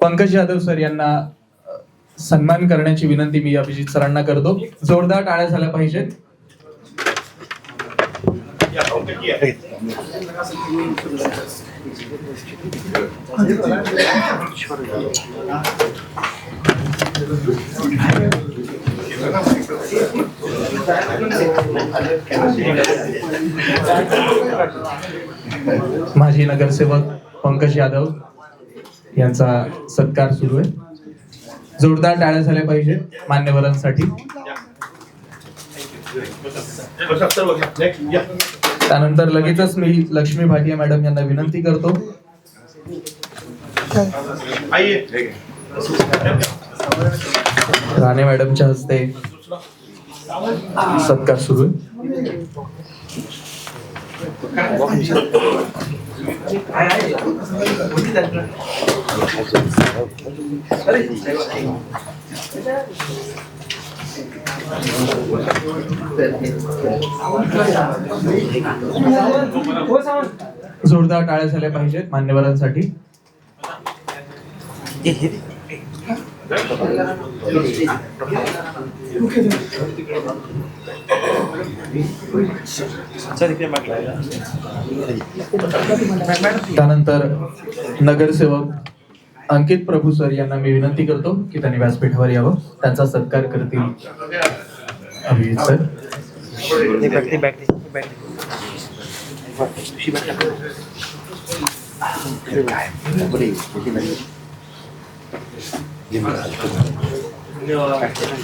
Pankaj Yadav sir यांना सन्मान करण्याची विनंती मी अभिजित सरांना करतो. जोरदार टाळ्या झाल्या पाहिजेत. माजी नगरसेवक पंकज यादव यांचा सत्कार सुरू आहे. जोरदार टाळ्या झाल्या पाहिजे मान्यवरांसाठी. त्यानंतर लगेचच मी लक्ष्मी भाटिया मॅडम यांना विनंती करतो. राणे मॅडमच्या हस्ते सत्कार सुरू आहे. जोरदार टाळ्या झाल्या पाहिजेत मान्यवरांसाठी. त्यानंतर नगरसेवक अंकित प्रभू सर यांना मी विनंती करतो की त्यांनी व्यासपीठावर यावं. त्यांचा सत्कार करतील अभिजित सर.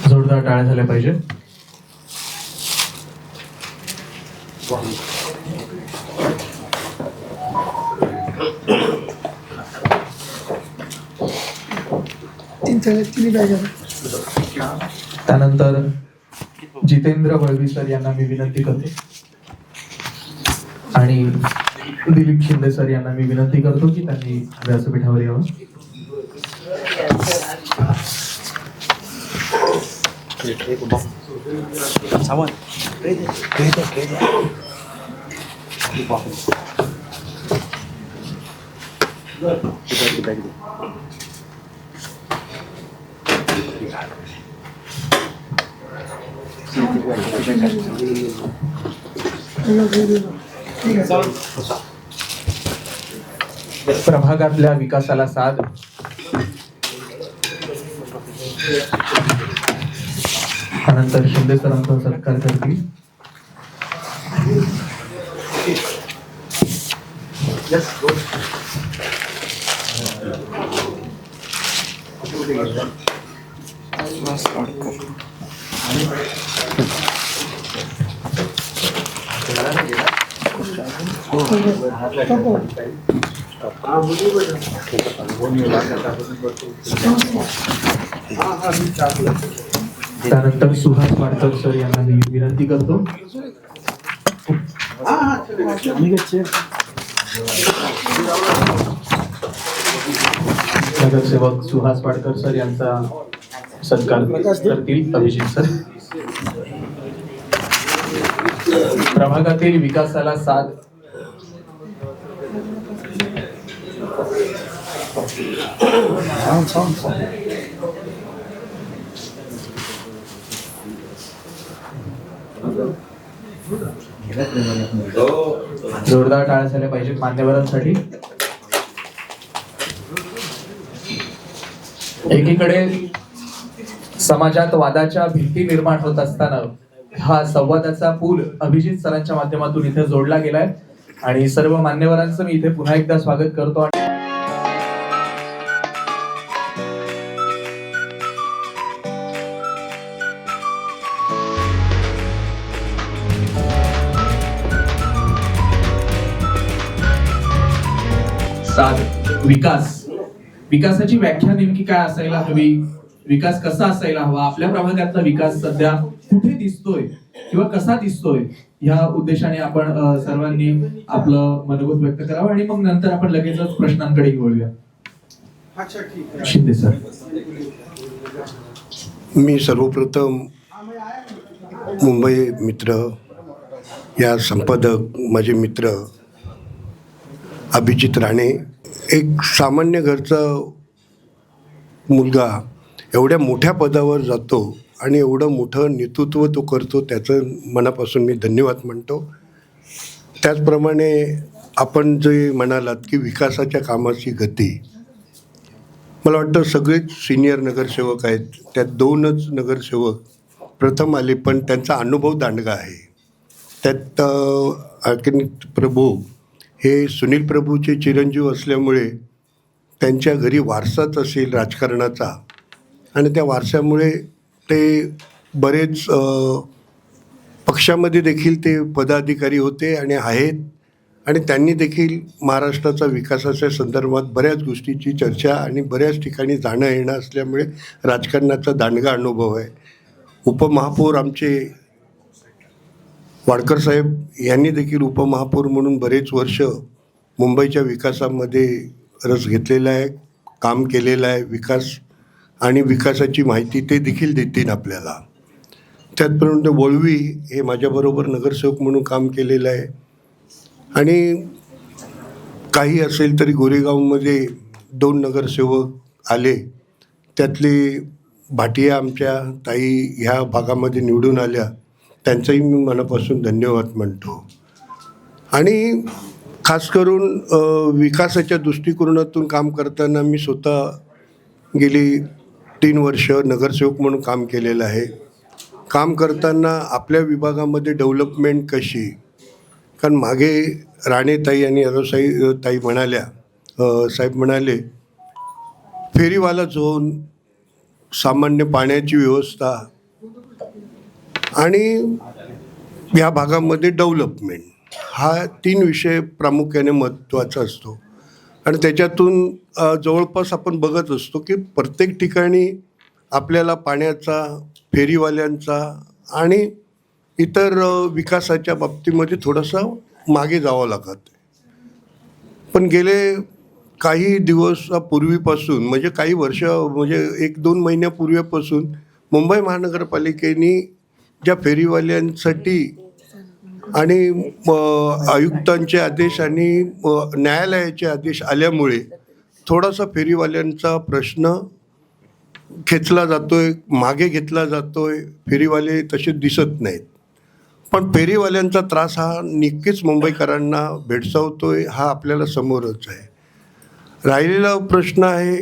जोरदार टाळ्या झाल्या पाहिजे. त्यानंतर जितेंद्र वळवी सर यांना मी विनंती करतो आणि दिलीप शिंदे सर यांना मी विनंती करतो की त्यांनी व्यासपीठावर यावं. प्रभागातल्या विकासाला साथ त्यानंतर शिंदे सरांचा सत्कार करतील. त्यानंतर सुहास पाडकर सर यांना मी विनंती करतो. नगरसेवक सुहास पाडकर सर यांचा सत्कार करतील अभिजित सर. प्रभागातील विकासाला साथ जोरदार टाळ्या झाल्या पाहिजे मान्यवरांसाठी. एकीकडे समाजात वादाच्या भिंती निर्माण होत असताना हा संवादाचा पूल अभिजित सरांच्या माध्यमातून इथे जोडला गेलाय आणि सर्व मान्यवरांचं मी इथे पुन्हा एकदा स्वागत करतो. विकासाची व्याख्या नेमकी काय असायला हवी, विकास कसा असायला हवा, आपल्या प्रभागातला विकास सध्या कुठे दिसतोय किंवा कसा दिसतोय, ह्या उद्देशाने आपण सर्वांनी आपलं मनोगत व्यक्त करावं आणि मग नंतर आपण लगेचच प्रश्नांकडे वळूया. शिंदे सर. मी सर्वप्रथम मुंबई मित्र या संपादक माझे मित्र अभिजित राणे, एक सामान्य घरचं मुलगा एवढ्या मोठ्या पदावर जातो आणि एवढं मोठं नेतृत्व तो करतो, त्याचं मनापासून मी धन्यवाद म्हणतो. त्याचप्रमाणे आपण जे म्हणालात की विकासाच्या कामाची गती, मला वाटतं सगळेच सिनियर नगरसेवक आहेत, त्यात 2च नगरसेवक प्रथम आले, पण त्यांचा अनुभव दांडगा आहे. त्यात अकिनीत प्रभू हे सुनील प्रभूचे चिरंजीव असल्यामुळे त्यांच्या घरी वारसाच असेल राजकारणाचा, आणि त्या वारशामुळे ते बरेच पक्षामध्ये देखील ते पदाधिकारी होते आणि आहेत, आणि त्यांनी देखील महाराष्ट्राचा विकासाच्या संदर्भात बऱ्याच गोष्टीची चर्चा आणि बऱ्याच ठिकाणी जाणं येणं असल्यामुळे राजकारणाचा दांडगा अनुभव आहे. उपमहापौर आमचे वाडकर साहेब यांनी देखील उपमहापौर म्हणून बरेच वर्ष मुंबईच्या विकासामध्ये रस घेतलेला आहे, काम केलेलं आहे. विकास आणि विकासाची माहिती ते देखील देतील आपल्याला. त्याचप्रमाणे वळवी हे माझ्याबरोबर नगरसेवक म्हणून काम केलेलं आहे, आणि काही असेल तरी गोरेगावमध्ये 2 नगरसेवक आले, त्यातले भाटिया आमच्या ताई ह्या भागामध्ये निवडून आल्या, त्यांचाही मी मनापासून धन्यवाद म्हणतो. आणि खास करून विकासाच्या दृष्टिकोनातून काम करताना मी स्वतः गेली 3 वर्ष नगरसेवक म्हणून काम केलेलं आहे. काम करताना आपल्या विभागामध्ये डेव्हलपमेंट कशी, कारण मागे राणेताई आणि यादवसाई ताई म्हणाल्या, साहेब म्हणाले, फेरीवाला झोन, सामान्य पाण्याची व्यवस्था आणि या भागामध्ये डेव्हलपमेंट, हा 3 विषय प्रामुख्याने महत्त्वाचा असतो. आणि त्याच्यातून जवळपास आपण बघत असतो की प्रत्येक ठिकाणी आपल्याला पाण्याचा, फेरीवाल्यांचा आणि इतर विकासाच्या बाबतीमध्ये थोडंसं मागे जावं लागत. पण गेले काही दिवसापूर्वीपासून, म्हणजे काही वर्ष, म्हणजे 1-2 महिन्यापूर्वीपासून मुंबई महानगरपालिकेने ज्या फेरीवाल्यांसाठी आणि आयुक्तांचे आदेश आणि न्यायालयाचे आदेश आल्यामुळे थोडासा फेरीवाल्यांचा प्रश्न खेचला जातोय, मागे घेतला जातोय. फेरीवाले तसे दिसत नाहीत, पण फेरीवाल्यांचा त्रास हा नक्कीच मुंबईकरांना भेडसावतोय, हा आपल्याला समोरच आहे. राहिलेला प्रश्न आहे,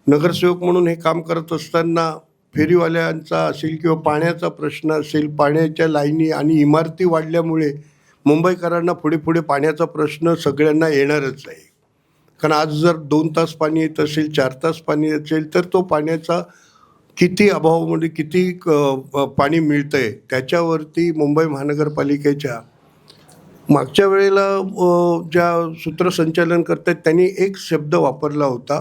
नगरसेवक म्हणून हे काम करत असताना फेरीवाल्यांचा असेल किंवा पाण्याचा प्रश्न असेल, पाण्याच्या लाईनी आणि इमारती वाढल्यामुळे मुंबईकरांना पुढे पुढे पाण्याचा प्रश्न सगळ्यांना येणारच आहे. कारण आज जर 2 तास पाणी येत असेल, 4 तास पाणी असेल, तर तो पाण्याचा किती अभाव, म्हणजे किती पाणी मिळतं आहे त्याच्यावरती मुंबई महानगरपालिकेच्या मागच्या वेळेला ज्या सूत्रसंचालन करतात त्यांनी एक शब्द वापरला होता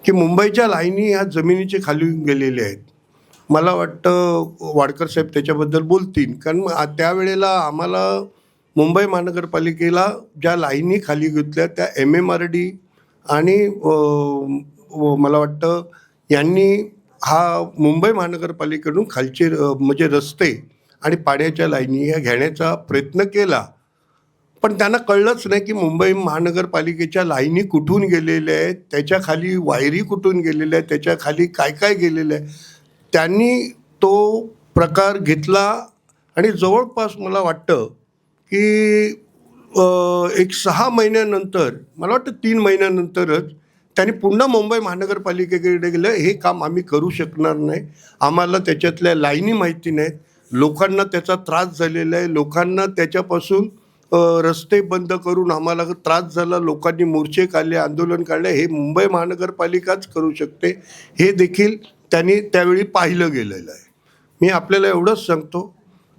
की मुंबईच्या लाईनी ह्या जमिनीचे खाली गेलेल्या आहेत. मला वाटतं वाडकर साहेब त्याच्याबद्दल बोलतील, कारण त्यावेळेला आम्हाला मुंबई महानगरपालिकेला ज्या लाईनी खाली घेतल्या त्या MMRD आणि मला वाटतं यांनी हा मुंबई महानगरपालिकेकडून खालचे म्हणजे रस्ते आणि पाण्याच्या लाईनी ह्या घेण्याचा प्रयत्न केला, पण त्यांना कळलंच नाही की मुंबई महानगरपालिकेच्या लाईनी कुठून गेलेल्या आहेत, त्याच्या खाली वायरी कुठून गेलेल्या आहेत, त्याच्या खाली काय काय गेलेलं आहे. त्यांनी तो प्रकार घेतला आणि जवळपास मला वाटतं की 6 महिन्यानंतर, मला वाटतं 3 महिन्यानंतरच त्यांनी पुन्हा मुंबई महानगरपालिकेकडे गेलं, हे काम आम्ही करू शकणार नाही, आम्हाला त्याच्यातल्या लाईनी माहिती नाहीत, लोकांना त्याचा त्रास झालेला आहे, लोकांना त्याच्यापासून रस्ते बंद करून आम्हाला त्रास झाला, लोकांनी मोर्चे काढले, आंदोलन काढले, हे मुंबई महानगरपालिकाच करू शकते, हे देखील त्यांनी त्यावेळी पाहिलं गेलेलं आहे. मी आपल्याला एवढंच सांगतो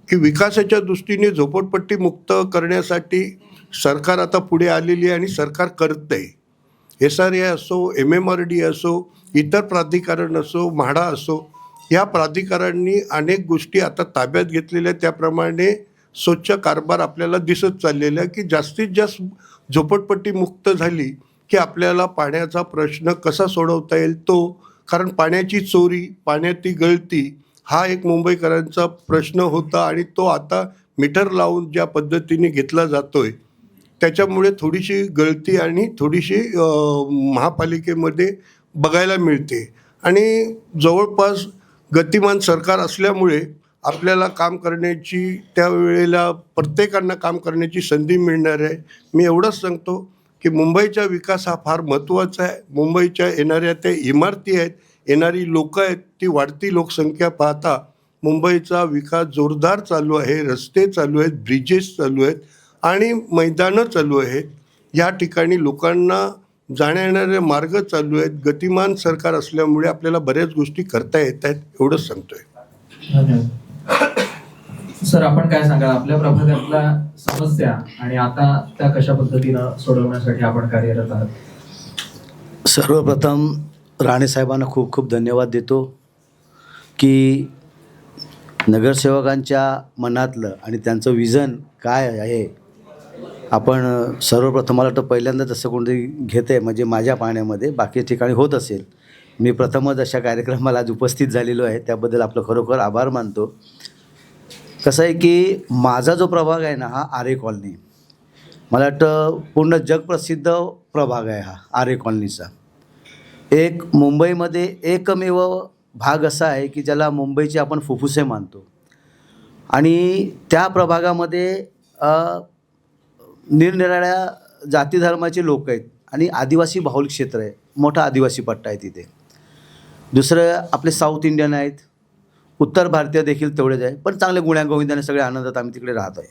की विकासाच्या दृष्टीने झोपडपट्टी मुक्त करण्यासाठी सरकार आता पुढे आलेली आहे आणि सरकार करत आहे. SRA असो, MMRD असो, इतर प्राधिकरण असो, म्हाडा असो, या प्राधिकरणांनी अनेक गोष्टी आता ताब्यात घेतलेल्या आहेत. त्याप्रमाणे स्वच्छ कारभार आपल्याला दिसत चाललेला आहे की जास्तीत जास्त झोपडपट्टी मुक्त झाली की आपल्याला पाण्याचा प्रश्न कसा सोडवता येईल तो, कारण पाण्याची चोरी, पाण्याची गळती हा एक मुंबईकरांचा प्रश्न होता आणि तो आता मीटर लावून ज्या पद्धतीने घेतला जातोय त्याच्यामुळे थोडीशी गळती आणि थोडीशी महापालिकेमध्ये बघायला मिळते. आणि जवळपास गतिमान सरकार असल्यामुळे आपल्याला काम करण्याची, त्यावेळेला प्रत्येकांना काम करण्याची संधी मिळणार आहे. मी एवढंच सांगतो की मुंबईचा विकास हा फार महत्त्वाचा आहे. मुंबईच्या येणाऱ्या त्या इमारती आहेत, येणारी लोकं आहेत, ती वाढती लोकसंख्या पाहता मुंबईचा विकास जोरदार चालू आहे. रस्ते चालू आहेत, ब्रिजेस चालू आहेत आणि मैदानं चालू आहेत. या ठिकाणी लोकांना जाण्या येणारे मार्ग चालू आहेत. गतिमान सरकार असल्यामुळे आपल्याला बऱ्याच गोष्टी करता येत आहेत, एवढंच सांगतोय. धन्यवाद. सर, आपण काय सांगाल आपल्या प्रभागातल्या समस्या आणि आता त्या कशा पद्धतीनं सोडवण्यासाठी आपण कार्यरत आहात? सर्वप्रथम राणे साहेबांना खूप खूप धन्यवाद देतो की नगरसेवकांच्या मनातलं आणि त्यांचं विजन काय आहे. आपण सर्वप्रथम मला वाटतं पहिल्यांदा तसं कोणतरी घेतं आहे, म्हणजे माझ्या पाहण्यामध्ये बाकी ठिकाणी होत असेल. मी प्रथमच अशा कार्यक्रमाला आज उपस्थित झालेलो आहे, त्याबद्दल आपलं खरोखर आभार मानतो. कसं आहे की माझा जो प्रभाग आहे ना, हा आरे कॉलनी, मला वाटतं पूर्ण जगप्रसिद्ध प्रभाग आहे हा आरे कॉलनीचा. एक मुंबईमध्ये एकमेव भाग असा आहे की ज्याला मुंबईचे आपण फुफ्फुसे मानतो. आणि त्या प्रभागामध्ये निरनिराळ्या जाती धर्माचे लोक आहेत आणि आदिवासी बहुल क्षेत्र आहे, मोठा आदिवासी पट्टा आहे तिथे. दुसरं आपले साऊथ इंडियन आहेत, उत्तर भारतीय देखील तेवढेच आहे, पण चांगले गुण्यागोविंदाने सगळे आनंदात आम्ही तिकडे राहत आहे.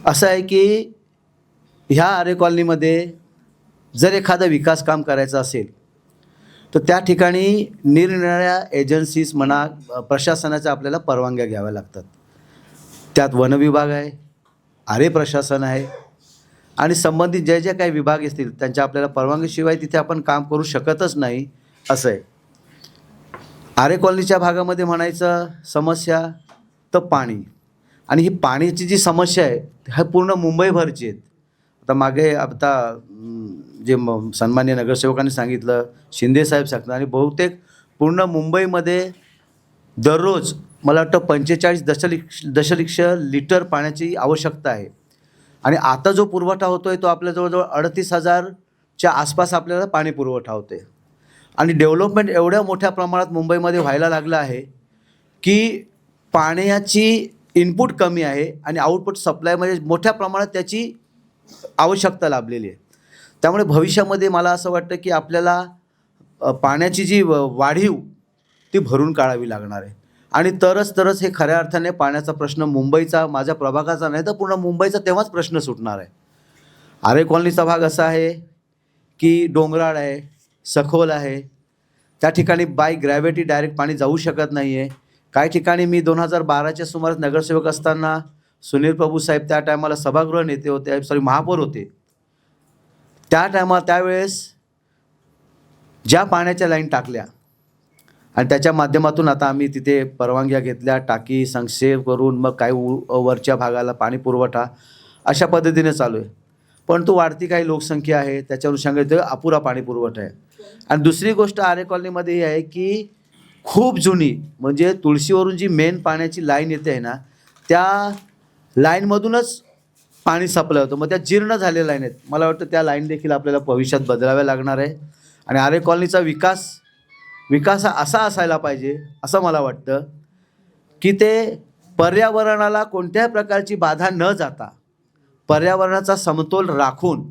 असं आहे की ह्या आरे कॉलनीमध्ये जर एखादा विकास काम करायचं असेल तर त्या ठिकाणी निरनिराळ्या एजन्सीज म्हणा, प्रशासनाच्या आपल्याला परवानग्या घ्याव्या लागतात. त्यात वन विभाग आहे, आरे प्रशासन आहे आणि संबंधित जे जे काही विभाग असतील त्यांच्या आपल्याला परवानगीशिवाय तिथे आपण काम करू शकतच नाही, असं आहे. आरे कॉलनीच्या भागामध्ये म्हणायचं समस्या तर पाणी, आणि ही पाण्याची जी समस्या आहे ह्या पूर्ण मुंबईभरची आहेत. आता जे सन्माननीय नगरसेवकांनी सांगितलं, शिंदेसाहेब सांगतात, आणि बहुतेक पूर्ण मुंबईमध्ये दररोज मला वाटतं 45 दशलक्ष लिटर पाण्याची आवश्यकता आहे. आणि आता जो पुरवठा होतो आहे तो आपल्या जवळजवळ 38,000च्या आसपास आपल्याला पाणी पुरवठा होते. आणि डेव्हलपमेंट एवढ्या मोठ्या प्रमाणात मुंबईमध्ये व्हायला लागलं आहे की पाण्याची इनपुट कमी आहे आणि आउटपुट सप्लायमध्ये मोठ्या प्रमाणात त्याची आवश्यकता लाभलेली आहे. त्यामुळे भविष्यामध्ये मला असं वाटतं की आपल्याला पाण्याची जी वाढीव ती भरून काढावी लागणार आहे. आणि तरच हे खऱ्या अर्थाने पाण्याचा प्रश्न मुंबईचा, माझ्या प्रभागाचा नाही तर पूर्ण मुंबईचा तेव्हाच प्रश्न सुटणार आहे. आरे कॉलनीचा भाग असा आहे की डोंगराळ आहे, सखोल आहे, त्या ठिकाणी बाय ग्रॅव्हिटी डायरेक्ट पाणी जाऊ शकत नाही आहे. काही ठिकाणी मी 2012च्या सुमारास नगरसेवक असताना सुनील प्रभू साहेब त्या टायमाला सभागृह नेते होते, महापौर होते. त्यावेळेस ज्या पाण्याच्या लाईन टाकल्या आणि त्याच्या माध्यमातून आता आम्ही तिथे परवानग्या घेतल्या, टाकी संक्षेप करून मग काही वरच्या भागाला पाणी पुरवठा अशा पद्धतीने चालू आहे. परंतु वाढती काही लोकसंख्या आहे, त्याच्या अनुषंगाने अपुरा पाणी पुरवठा आहे. आणि दुसरी गोष्ट आरे कॉलनीमध्ये ही आहे की खूप जुनी, म्हणजे तुळशीवरून जी मेन पाण्याची लाईन येते आहे ना, त्या लाईनमधूनच पाणी सप्लाय होतं. मग त्या जीर्ण झालेल्या लाईन आहेत. मला वाटतं त्या लाईन देखील आपल्याला भविष्यात बदलाव्या लागणार आहे. आणि आरे कॉलनीचा विकास हा असा असायला पाहिजे असं मला वाटतं की ते पर्यावरणाला कोणत्याही प्रकारची बाधा न जाता पर्यावरणाचा समतोल राखून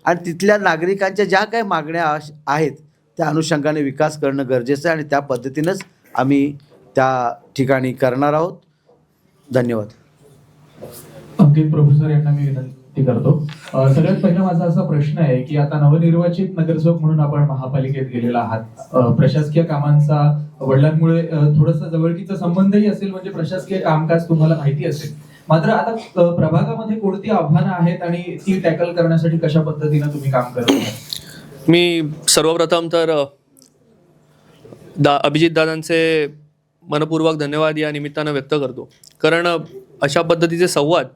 आणि तिथल्या नागरिकांच्या ज्या काही मागण्या आहेत त्या अनुषंगाने विकास करणं गरजेचं आहे. आणि त्या पद्धतीनंच आम्ही त्या ठिकाणी करणार आहोत. धन्यवाद. अंकित प्रोफेसर यांना मी विनंती करतो. सगळ्यात पहिला माझा असा प्रश्न आहे की आता नवनिर्वाचित नगरसेवक म्हणून आपण महापालिकेत गेलेला आहात. प्रशासकीय कामांचा वडिलांमुळे थोडासा जवळकीचा संबंधही असेल, म्हणजे प्रशासकीय कामकाज तुम्हाला माहिती असेल. मात्र आता प्रभागामध्ये कोणती आव्हानं आहेत आणि ती टॅकल करण्यासाठी कशा पद्धतीने तुम्ही काम करत आहात? मी सर्वप्रथम तर अभिजित दादांचे मनपूर्वक धन्यवाद या निमित्तानं व्यक्त करतो. कारण अशा पद्धतीचे संवाद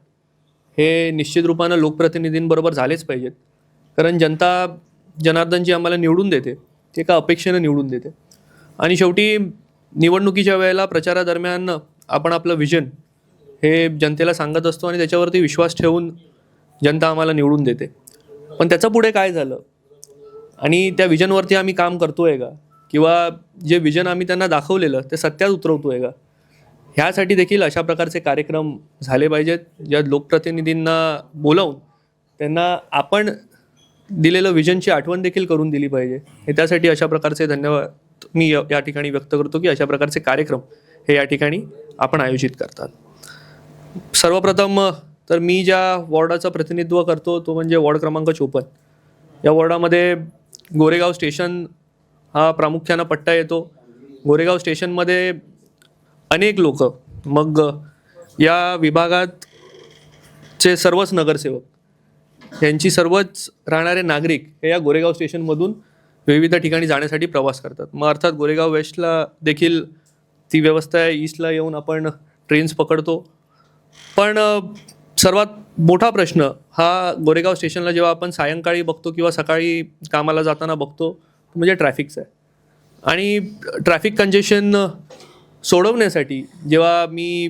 हे निश्चित रूपानं लोकप्रतिनिधींबरोबर झालेच पाहिजेत. कारण जनता जनार्दनजी आम्हाला निवडून देते, ते एका अपेक्षेनं निवडून देते. आणि शेवटी निवडणुकीच्या वेळेला प्रचारादरम्यान आपण आपलं विजन हे जनतेला सांगत असतो आणि त्याच्यावरती विश्वास ठेवून जनता आम्हाला निवडून देते. पण त्याचं पुढे काय झालं आणि त्या विजनवरती आम्ही काम करतो आहे का, किंवा जे विजन आम्ही त्यांना दाखवलेलं ते सत्यात उतरवतोय का, ह्यासाठी देखील अशा प्रकारचे कार्यक्रम झाले पाहिजेत, ज्यात लोकप्रतिनिधींना बोलावून त्यांना आपण दिलेलं विजनची आठवण देखील करून दिली पाहिजे. हे त्यासाठी अशा प्रकारचे धन्यवाद मी या ठिकाणी व्यक्त करतो की अशा प्रकारचे कार्यक्रम हे या ठिकाणी आपण आयोजित करतात. सर्वप्रथम तर मी ज्या वॉर्डाचं प्रतिनिधित्व करतो तो म्हणजे वॉर्ड क्रमांक 54. या वॉर्डामध्ये गोरेगाव स्टेशन हा प्रामुख्यानं पट्टा येतो. गोरेगाव स्टेशनमध्ये अनेक लोक, मग या विभागाचे सर्वच नगरसेवक, यांची सर्वच राहणारे नागरिक हे या गोरेगाव स्टेशनमधून विविध ठिकाणी जाण्यासाठी प्रवास करतात. मग अर्थात गोरेगाव वेस्टला देखील ती व्यवस्था आहे, ईस्टला येऊन आपण ट्रेन्स पकडतो. पण सर्वात मोठा प्रश्न हा गोरेगाव स्टेशनला जेव्हा आपण सायंकाळी बघतो किंवा सकाळी कामाला जाताना बघतो म्हणजे ट्रॅफिकचा आहे. आणि ट्रॅफिक कंजेशन सोडवण्यासाठी जेव्हा मी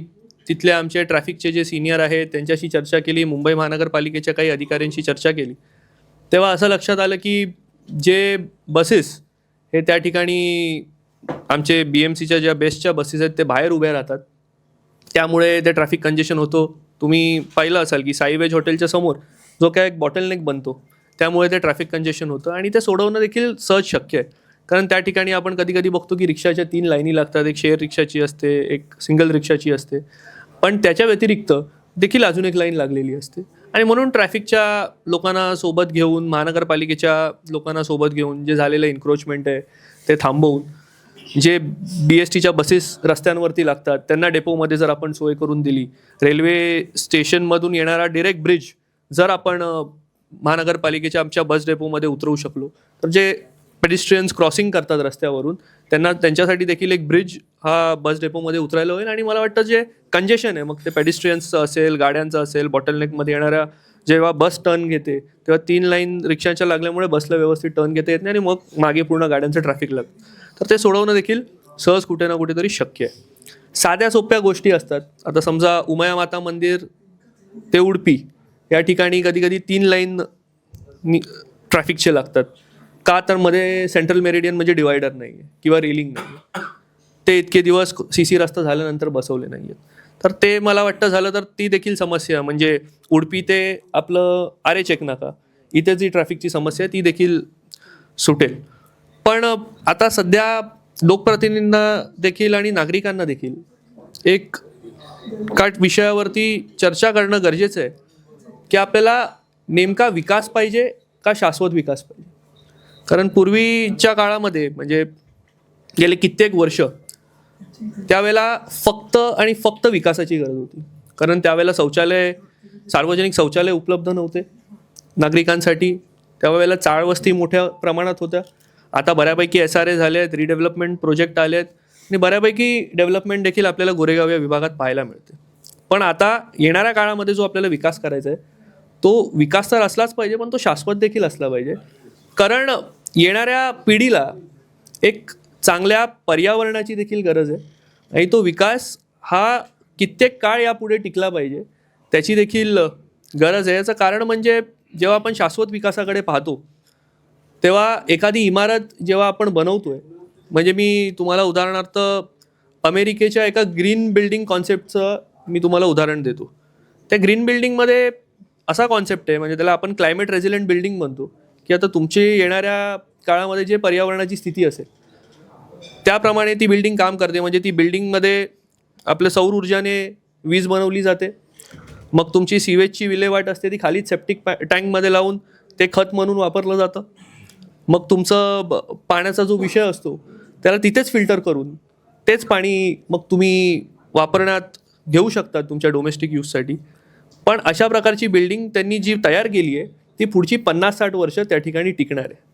तिथले आमचे ट्रॅफिकचे जे सिनियर आहेत त्यांच्याशी चर्चा केली, मुंबई महानगरपालिकेच्या काही अधिकाऱ्यांशी चर्चा केली, तेव्हा असं लक्षात आलं की जे बसेस हे त्या ठिकाणी आमचे BMCच्या ज्या बेस्टच्या बसेस आहेत ते बाहेर उभ्या राहतात, त्यामुळे ते ट्रॅफिक कंजेशन होतो. तुम्ही पाहिलं असाल की साईवेज हॉटेलच्या समोर जो काय एक बॉटलनेक बनतो त्यामुळे ते ट्रॅफिक कंजेशन होतं आणि ते सोडवणं देखील सहज शक्य आहे. कारण त्या ठिकाणी आपण कधी कधी बघतो की रिक्षाच्या 3 लाईनी लागतात, एक शेअर रिक्षाची असते, एक सिंगल रिक्षाची असते, पण त्याच्या व्यतिरिक्त देखील अजून एक लाईन लागलेली असते. आणि म्हणून ट्रॅफिकच्या लोकांना सोबत घेऊन, महानगरपालिकेच्या लोकांना सोबत घेऊन जे झालेलं एन्क्रोचमेंट आहे ते थांबवून, जे BSTच्या बसेस रस्त्यांवरती लागतात त्यांना डेपोमध्ये जर आपण सोय करून दिली, रेल्वे स्टेशनमधून येणारा डिरेक्ट ब्रिज जर आपण महानगरपालिकेच्या आमच्या बस डेपोमध्ये उतरवू शकलो तर जे पेडिस्ट्रियन्स क्रॉसिंग करतात रस्त्यावरून त्यांच्यासाठी देखील एक ब्रिज हा बस डेपोमध्ये उतरायला होईल. आणि मला वाटतं जे कंजेशन आहे, मग ते पेडिस्ट्रियन्सचं असेल, गाड्यांचं असेल, बॉटलनेकमध्ये येणाऱ्या जेव्हा बस टर्न घेते तेव्हा 3 लाईन रिक्षाच्या लागल्यामुळे बसला व्यवस्थित टर्न घेता येत नाही आणि मग मागे पूर्ण गाड्यांचं ट्रॅफिक लागतं. तर ते सोडवणं देखील सहज कुठे ना कुठेतरी शक्य आहे. साध्या सोप्या गोष्टी असतात. आता समजा उमया माता मंदिर ते उडपी या ठिकाणी कधी कधी 3 लाईन ट्रॅफिकचे लागतात का, तर मध्ये सेंट्रल मेरिडियन म्हणजे डिवायडर नाही आहे किंवा रेलिंग नाही आहे. ते इतके दिवस CC रस्ता झाल्यानंतर बसवले नाही आहेत. तर ते मला वाटतं झालं तर ती देखील समस्या, म्हणजे उडपी ते आपलं आरे चेक नाका इथे जी ट्रॅफिकची समस्या आहे ती देखील सुटेल. पण आता सध्या लोकप्रतिनिधींना देखील आणि नागरिकांना देखील एक विषयावरती चर्चा करणं गरजेचं आहे की आपल्याला नेमका विकास पाहिजे का शाश्वत विकास पाहिजे. कारण पूर्वीच्या काळामध्ये म्हणजे गेले कित्येक वर्ष त्यावेळेला फक्त आणि फक्त विकासाची गरज होती. कारण त्यावेळेला सार्वजनिक शौचालय उपलब्ध नव्हते नागरिकांसाठी. त्यावेळेला चाळवस्ती मोठ्या प्रमाणात होत्या. आता बऱ्यापैकी SRA झाले आहेत, रिडेव्हलपमेंट प्रोजेक्ट आले आहेत आणि बऱ्यापैकी डेव्हलपमेंट देखील आपल्याला गोरेगाव या विभागात पाहायला मिळते. पण आता येणाऱ्या काळामध्ये जो आपल्याला विकास करायचा आहे तो विकास तर असलाच पाहिजे, पण तो शाश्वत देखील असला पाहिजे. कारण येणाऱ्या पिढीला एक चांगल्या पर्यावरणाची देखील गरज आहे आणि तो विकास हा कित्येक काळ यापुढे टिकला पाहिजे त्याची देखील गरज आहे. याचं कारण म्हणजे जेव्हा आपण शाश्वत विकासाकडे पाहतो तेव्हा एखादी इमारत जेव्हा आपण बनवतोय, म्हणजे मी तुम्हाला उदाहरणार्थ अमेरिकेच्या एका ग्रीन बिल्डिंग कॉन्सेप्टचं मी तुम्हाला उदाहरण देतो. त्या ग्रीन बिल्डिंगमध्ये असा कॉन्सेप्ट आहे, म्हणजे त्याला आपण क्लायमेट रेझिलियंट बिल्डिंग म्हणतो, की आता तुमची येणाऱ्या काळामध्ये जे पर्यावरणाची स्थिती असेल त्याप्रमाणे ती बिल्डिंग काम करते. म्हणजे ती बिल्डिंगमध्ये आपल्या सौर ऊर्जाने वीज बनवली जाते, मग तुमची सीवेजची विल्हेवाट असते ती खालीच सेप्टिक टँकमध्ये लावून ते खत म्हणून वापरलं जातं. मग तुमचं पाण्याचा जो विषय असतो त्याला तिथेच फिल्टर करून तेच पाणी मग तुम्ही वापरण्यात घेऊ शकता तुमच्या डोमेस्टिक यूजसाठी. पण अशा प्रकारची बिल्डिंग त्यांनी जी तयार केली आहे ती पुढची 50-60 वर्ष त्या ठिकाणी टिकणार आहे.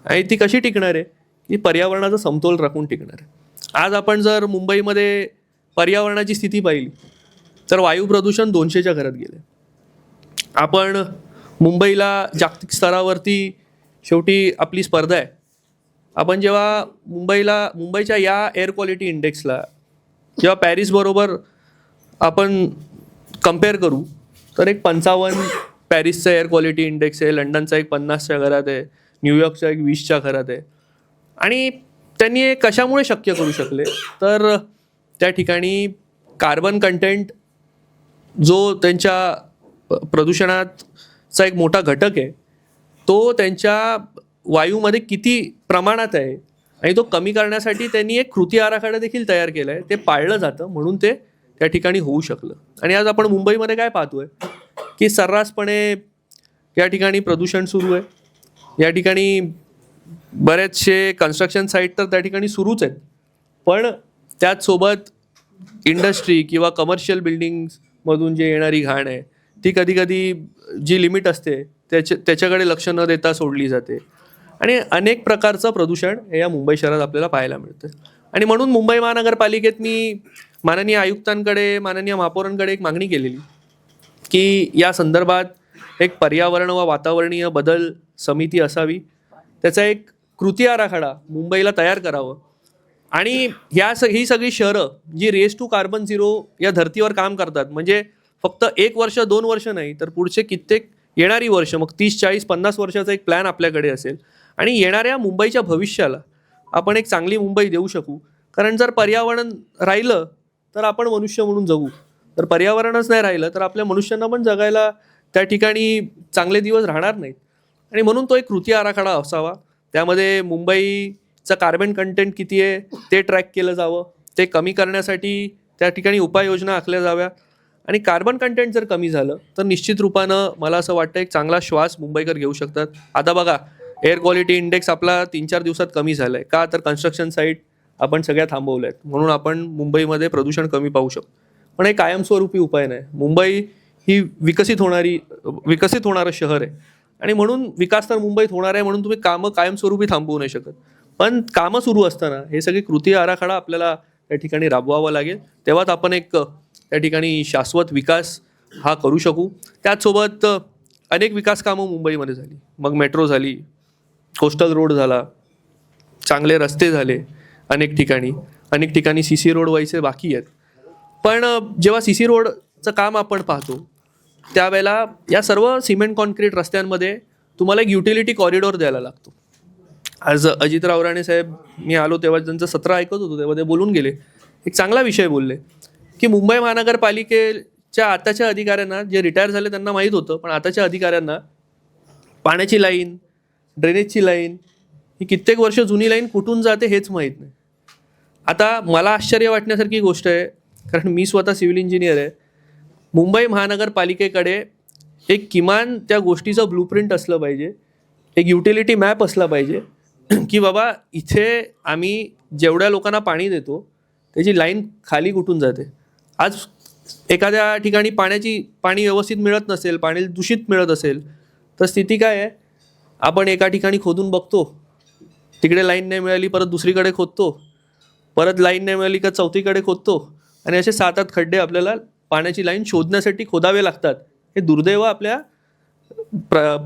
आणि ती कशी टिकणार आहे की पर्यावरणाचा समतोल राखून टिकणार आहे. आज आपण जर मुंबईमध्ये पर्यावरणाची स्थिती पाहिली तर वायू प्रदूषण 200च्या घरात गेले. आपण मुंबईला जागतिक स्तरावरती शेवटी आपली स्पर्धा आहे. आपण जेव्हा मुंबईच्या या एअर क्वालिटी इंडेक्सला जेव्हा पॅरिसबरोबर आपण कम्पेअर करू तर एक 55 पॅरिसचा एअर क्वालिटी इंडेक्स आहे, लंडनचा एक 50च्या घरात आहे, न्यूयॉर्कचा एक 20च्या घरात आहे. आणि त्यांनी हे कशामुळे शक्य करू शकले, तर त्या ठिकाणी कार्बन कंटेंट जो त्यांच्या प्रदूषणाचा एक मोठा घटक आहे तो त्यांच्या वायूमध्ये किती प्रमाणात आहे आणि तो कमी करण्यासाठी त्यांनी एक कृती आराखडा देखील तयार केला आहे. ते पाळलं जातं म्हणून ते त्या ठिकाणी होऊ शकलं. आणि आज आपण मुंबईमध्ये काय पाहतोय की सर्रासपणे या ठिकाणी प्रदूषण सुरू आहे. या ठिकाणी बरेचसे कन्स्ट्रक्शन साईट तर त्या ठिकाणी सुरूच आहेत, पण त्याचसोबत इंडस्ट्री किंवा कमर्शियल बिल्डिंग्समधून जे येणारी घाण आहे ती कधी कधी जी लिमिट असते त्याच्याकडे लक्ष न देता सोडली जाते. आणि अनेक प्रकारचं प्रदूषण हे या मुंबई शहरात आपल्याला पाहायला मिळतं. आणि म्हणून मुंबई महानगरपालिकेत मी माननीय आयुक्तांकडे, माननीय महापौरांकडे एक मागणी केलेली की या संदर्भात एक पर्यावरण व वातावरणीय बदल समिती असावी, त्याचा एक कृती आराखडा मुंबईला तयार करावं. आणि ही सगळी शहरं जी रेस टू कार्बन झिरो या धर्तीवर काम करतात, म्हणजे फक्त 1 वर्ष 2 वर्ष नाही तर पुढचे कित्येक येणारी वर्ष, मग 30 40 50 वर्षाचा एक प्लॅन आपल्याकडे असेल आणि येणाऱ्या मुंबईच्या भविष्याला आपण एक चांगली मुंबई देऊ शकू. कारण जर पर्यावरण राहिलं तर आपण मनुष्य म्हणून जगू, तर पर्यावरणच नाही राहिलं तर आपल्या मनुष्यांना पण जगायला त्या ठिकाणी चांगले दिवस राहणार नाहीत. आणि म्हणून तो एक कृती आराखडा असावा. त्यामध्ये मुंबईचं कार्बन कंटेंट किती आहे ते ट्रॅक केलं जावं, ते कमी करण्यासाठी त्या ठिकाणी उपाययोजना आखल्या जाव्या. आणि कार्बन कंटेंट जर कमी झालं तर निश्चित रूपानं मला असं वाटतं एक चांगला श्वास मुंबईकर घेऊ शकतात. आता बघा, एअर क्वालिटी इंडेक्स आपला 3-4 दिवसात कमी झाला आहे. का तर कन्स्ट्रक्शन साईट आपण सगळ्या थांबवल्या आहेत, म्हणून आपण मुंबईमध्ये प्रदूषण कमी पाहू शकतो. पण हे कायमस्वरूपी उपाय नाही. मुंबई ही विकसित होणारं शहर आहे आणि म्हणून विकास तर मुंबईत होणार आहे, म्हणून तुम्ही कामं कायमस्वरूपी थांबवू नाही शकत. पण कामं सुरू असताना हे सगळे कृती आराखडा आपल्याला त्या ठिकाणी राबवावा लागेल, तेव्हाच आपण एक त्या ठिकाणी शाश्वत विकास हा करू शकू. त्याचसोबत अनेक विकास कामं मुंबईमध्ये झाली, मग मेट्रो झाली, कोस्टल रोड झाला, चांगले रस्ते झाले अनेक ठिकाणी CC रोड व्हायचे बाकी आहेत. पण जेव्हा CC रोडचं काम आपण पाहतो त्यावेळेला या सर्व सिमेंट कॉन्क्रीट रस्त्यांमध्ये तुम्हाला एक युटिलिटी कॉरिडॉर द्यायला लागतो. आज अजितराव राणे साहेब, मी आलो तेव्हा त्यांचं सत्र ऐकत होतो तेव्हा ते बोलून गेले, एक चांगला विषय बोलले की मुंबई महानगरपालिकेच्या आताच्या अधिकाऱ्यांना, जे रिटायर झाले त्यांना माहीत होतं, पण आताच्या अधिकाऱ्यांना पाण्याची लाईन, ड्रेनेजची लाईन, ही कित्येक वर्ष जुनी लाईन कुठून जाते हेच माहीत नाही. आता मला आश्चर्य वाटण्यासारखी गोष्ट आहे, कारण मी स्वतः सिव्हिल इंजिनियर आहे. मुंबई महानगरपालिकेकडे एक किमान त्या गोष्टीचं ब्लूप्रिंट असलं पाहिजे, एक युटिलिटी मॅप असला पाहिजे की बाबा इथे आम्ही जेवढ्या लोकांना पाणी देतो त्याची लाईन खाली कुठून जाते. आज एखाद्या ठिकाणी पाणी व्यवस्थित मिळत नसेल, पाणी दूषित मिळत असेल तर स्थिती काय आहे, आपण एका ठिकाणी खोदून बघतो, तिकडे लाईन नाही मिळाली, परत दुसरीकडे खोदतो, परत लाईन नाही मिळाली का चौथीकडे खोदतो, आणि असे 7-8 खड्डे आपल्याला पाण्याची लाईन शोधण्यासाठी खोदावे लागतात. हे दुर्दैव आपल्या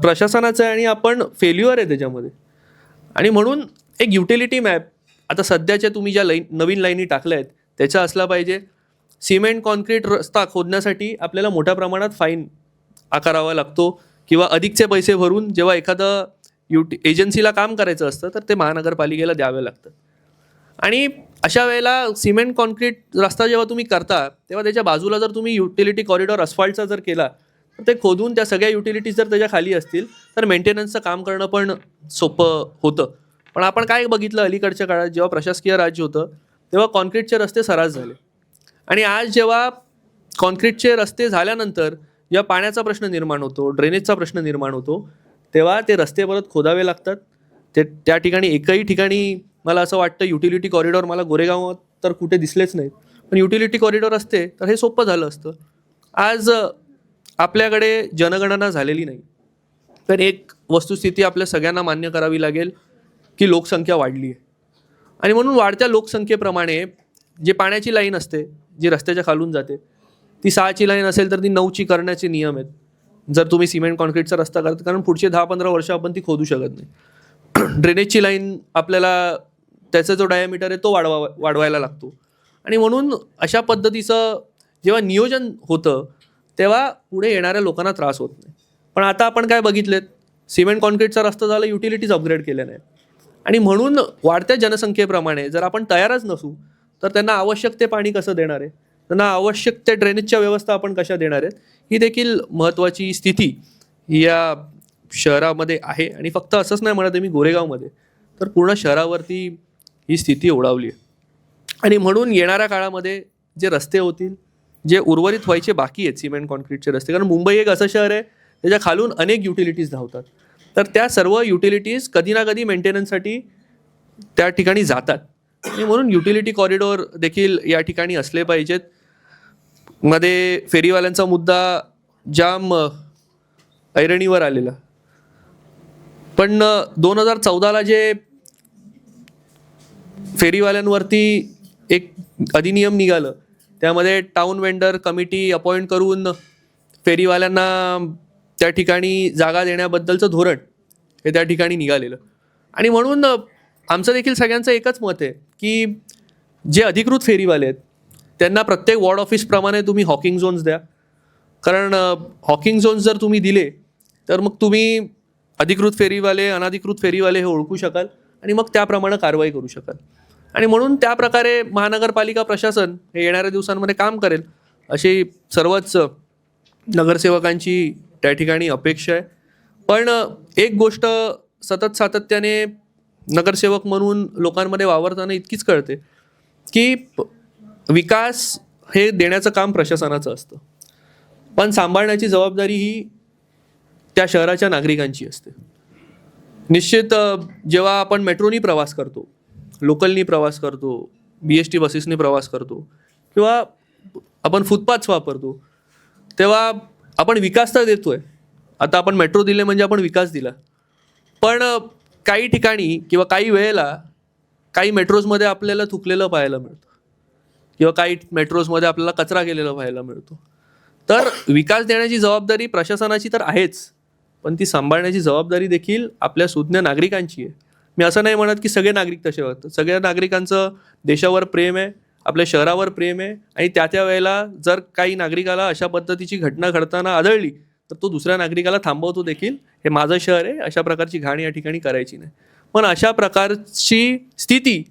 प्रशासनाचं आहे आणि आपण फेल्युअर आहे त्याच्यामध्ये. आणि म्हणून एक युटिलिटी मॅप आता सध्याच्या तुम्ही ज्या नवीन लाईनी टाकल्या आहेत त्याचा असला पाहिजे. सिमेंट कॉन्क्रीट रस्ता खोदण्यासाठी आपल्याला मोठ्या प्रमाणात फाईन आकारावा लागतो किंवा अधिकचे पैसे भरून जेव्हा एखादं एजन्सीला काम करायचं असतं तर ते महानगरपालिकेला द्यावे लागतं. आणि अशा वेळेला सिमेंट कॉन्क्रीट रस्ता जेव्हा तुम्ही करता तेव्हा त्याच्या बाजूला जर तुम्ही युटिलिटी कॉरिडॉर अस्फाल्टचा जर केला तर ते खोदून त्या सगळ्या युटिलिटीज जर त्याच्या खाली असतील तर मेंटेनन्सचं काम करणं पण सोपं होतं. पण आपण काय बघितलं अलीकडच्या काळात, जेव्हा प्रशासकीय राज्य होतं तेव्हा कॉन्क्रीटचे रस्ते सर्रास झाले. आणि आज जेव्हा कॉन्क्रीटचे रस्ते झाल्यानंतर जेव्हा पाण्याचा प्रश्न निर्माण होतो, ड्रेनेजचा प्रश्न निर्माण होतो, तेव्हा ते रस्ते परत खोदावे लागतात. त्या ठिकाणी एकही ठिकाणी मला असं वाटतं युटिलिटी कॉरिडॉर, मला गोरेगावात तर कुठे दिसलेच नाहीत, पण युटिलिटी कॉरिडॉर असते तर हे सोपं झालं असतं. आज आपल्याकडे जनगणना झालेली नाही, तर एक वस्तुस्थिती आपल्या सगळ्यांना मान्य करावी लागेल की लोकसंख्या वाढली आहे. आणि म्हणून वाढत्या लोकसंख्येप्रमाणे जे पाण्याची लाईन असते जी रस्त्याच्या खालून जाते ती 6ची लाईन असेल तर ती 9ची करण्याचे नियम आहेत जर तुम्ही सिमेंट कॉन्क्रीटचा रस्ता करता, कारण पुढचे 10-15 वर्ष आपण ती खोदू शकत नाही. ड्रेनेजची लाईन आपल्याला त्याचा जो डायमीटर आहे तो वाढवायला लागतो. आणि म्हणून अशा पद्धतीचं जेव्हा नियोजन होतं तेव्हा पुढे येणाऱ्या लोकांना त्रास होत नाही. पण आता आपण काय बघितलेत, सिमेंट कॉन्क्रीटचा रस्ता झाला, युटिलिटीज अपग्रेड केल्या नाही. आणि म्हणून वाढत्या जनसंख्येप्रमाणे जर आपण तयारच नसू तर त्यांना आवश्यक ते पाणी कसं देणार आहे, त्यांना आवश्यक त्या ड्रेनेजच्या व्यवस्था आपण कशा देणार आहेत, ही देखील महत्त्वाची स्थिती या शहरामध्ये आहे. आणि फक्त असंच नाही म्हणत आहे मी गोरेगावमध्ये, तर पूर्ण शहरावरती ही स्थिती ओढावली आहे. आणि म्हणून येणाऱ्या काळामध्ये जे रस्ते होतील, जे उर्वरित व्हायचे बाकी आहेत सिमेंट कॉन्क्रीटचे रस्ते, कारण मुंबई एक असं शहर आहे त्याच्या खालून अनेक युटिलिटीज धावतात, तर त्या सर्व युटिलिटीज कधी ना कधी मेंटेनन्ससाठी त्या ठिकाणी जातात. आणि म्हणून युटिलिटी कॉरिडॉर देखील या ठिकाणी असले पाहिजेत. मध्ये फेरीवाल्यांचा मुद्दा जाम ऐरणीवर आलेला, पण 2014ला जे फेरीवाल्यांवरती एक अधिनियम निघालं, त्यामध्ये टाउन वेंडर कमिटी अपॉइंट करून फेरीवाल्यांना त्या ठिकाणी जागा देण्याबद्दलचं धोरण हे त्या ठिकाणी निघालेलं. आणि म्हणून आमचं देखील सगळ्यांचं एकच मत आहे की जे अधिकृत फेरीवाले आहेत त्यांना प्रत्येक वॉर्ड ऑफिसप्रमाणे तुम्ही हॉकिंग झोन्स द्या, कारण हॉकिंग झोन्स जर तुम्ही दिले तर मग तुम्ही अधिकृत फेरीवाले अनधिकृत फेरीवाले हे ओळखू शकाल आणि मग त्याप्रमाणे कारवाई करू शकाल. आणि म्हणून त्या प्रकारे महानगरपालिका प्रशासन हे येणाऱ्या दिवसांमध्ये काम करेल अशी सर्वच नगरसेवकांची त्या ठिकाणी अपेक्षा आहे. पण एक गोष्ट सतत सातत्याने नगरसेवक म्हणून लोकांमध्ये वावरताना इतकीच कळते की विकास हे देण्याचं काम प्रशासनाचं असतं, पण सांभाळण्याची जबाबदारी ही त्या शहराच्या नागरिकांची असते. निश्चित जेव्हा आपण मेट्रोनी प्रवास करतो, लोकलनी प्रवास करतो, BST बसेसनी प्रवास करतो किंवा आपण फुटपाथ्स वापरतो, तेव्हा आपण विकास तर देतोय. आता आपण मेट्रो दिले म्हणजे आपण विकास दिला, पण काही ठिकाणी किंवा काही वेळेला काही मेट्रोजमध्ये आपल्याला थुकलेलं पाहायला मिळतं किंवा काही मेट्रोजमध्ये आपल्याला कचरा केलेला पाहायला मिळतो. तर विकास देण्याची जबाबदारी प्रशासनाची तर आहेच, पण ती सांभाळण्याची जबाबदारी देखील आपल्या सुज्ञ नागरिकांची आहे. मी असं नाही म्हणत की सगळे नागरिक तसे वागतात. सगळ्या नागरिकांचं देशावर प्रेम आहे, आपल्या शहरावर प्रेम आहे, आणि त्या वेळेला जर काही नागरिकाला अशा पद्धतीची घटना घडताना आढळली तर तो दुसऱ्या नागरिकाला थांबवतो देखील, हे माझं शहर आहे, अशा प्रकारची घाण या ठिकाणी करायची नाही. पण अशा प्रकारची स्थिती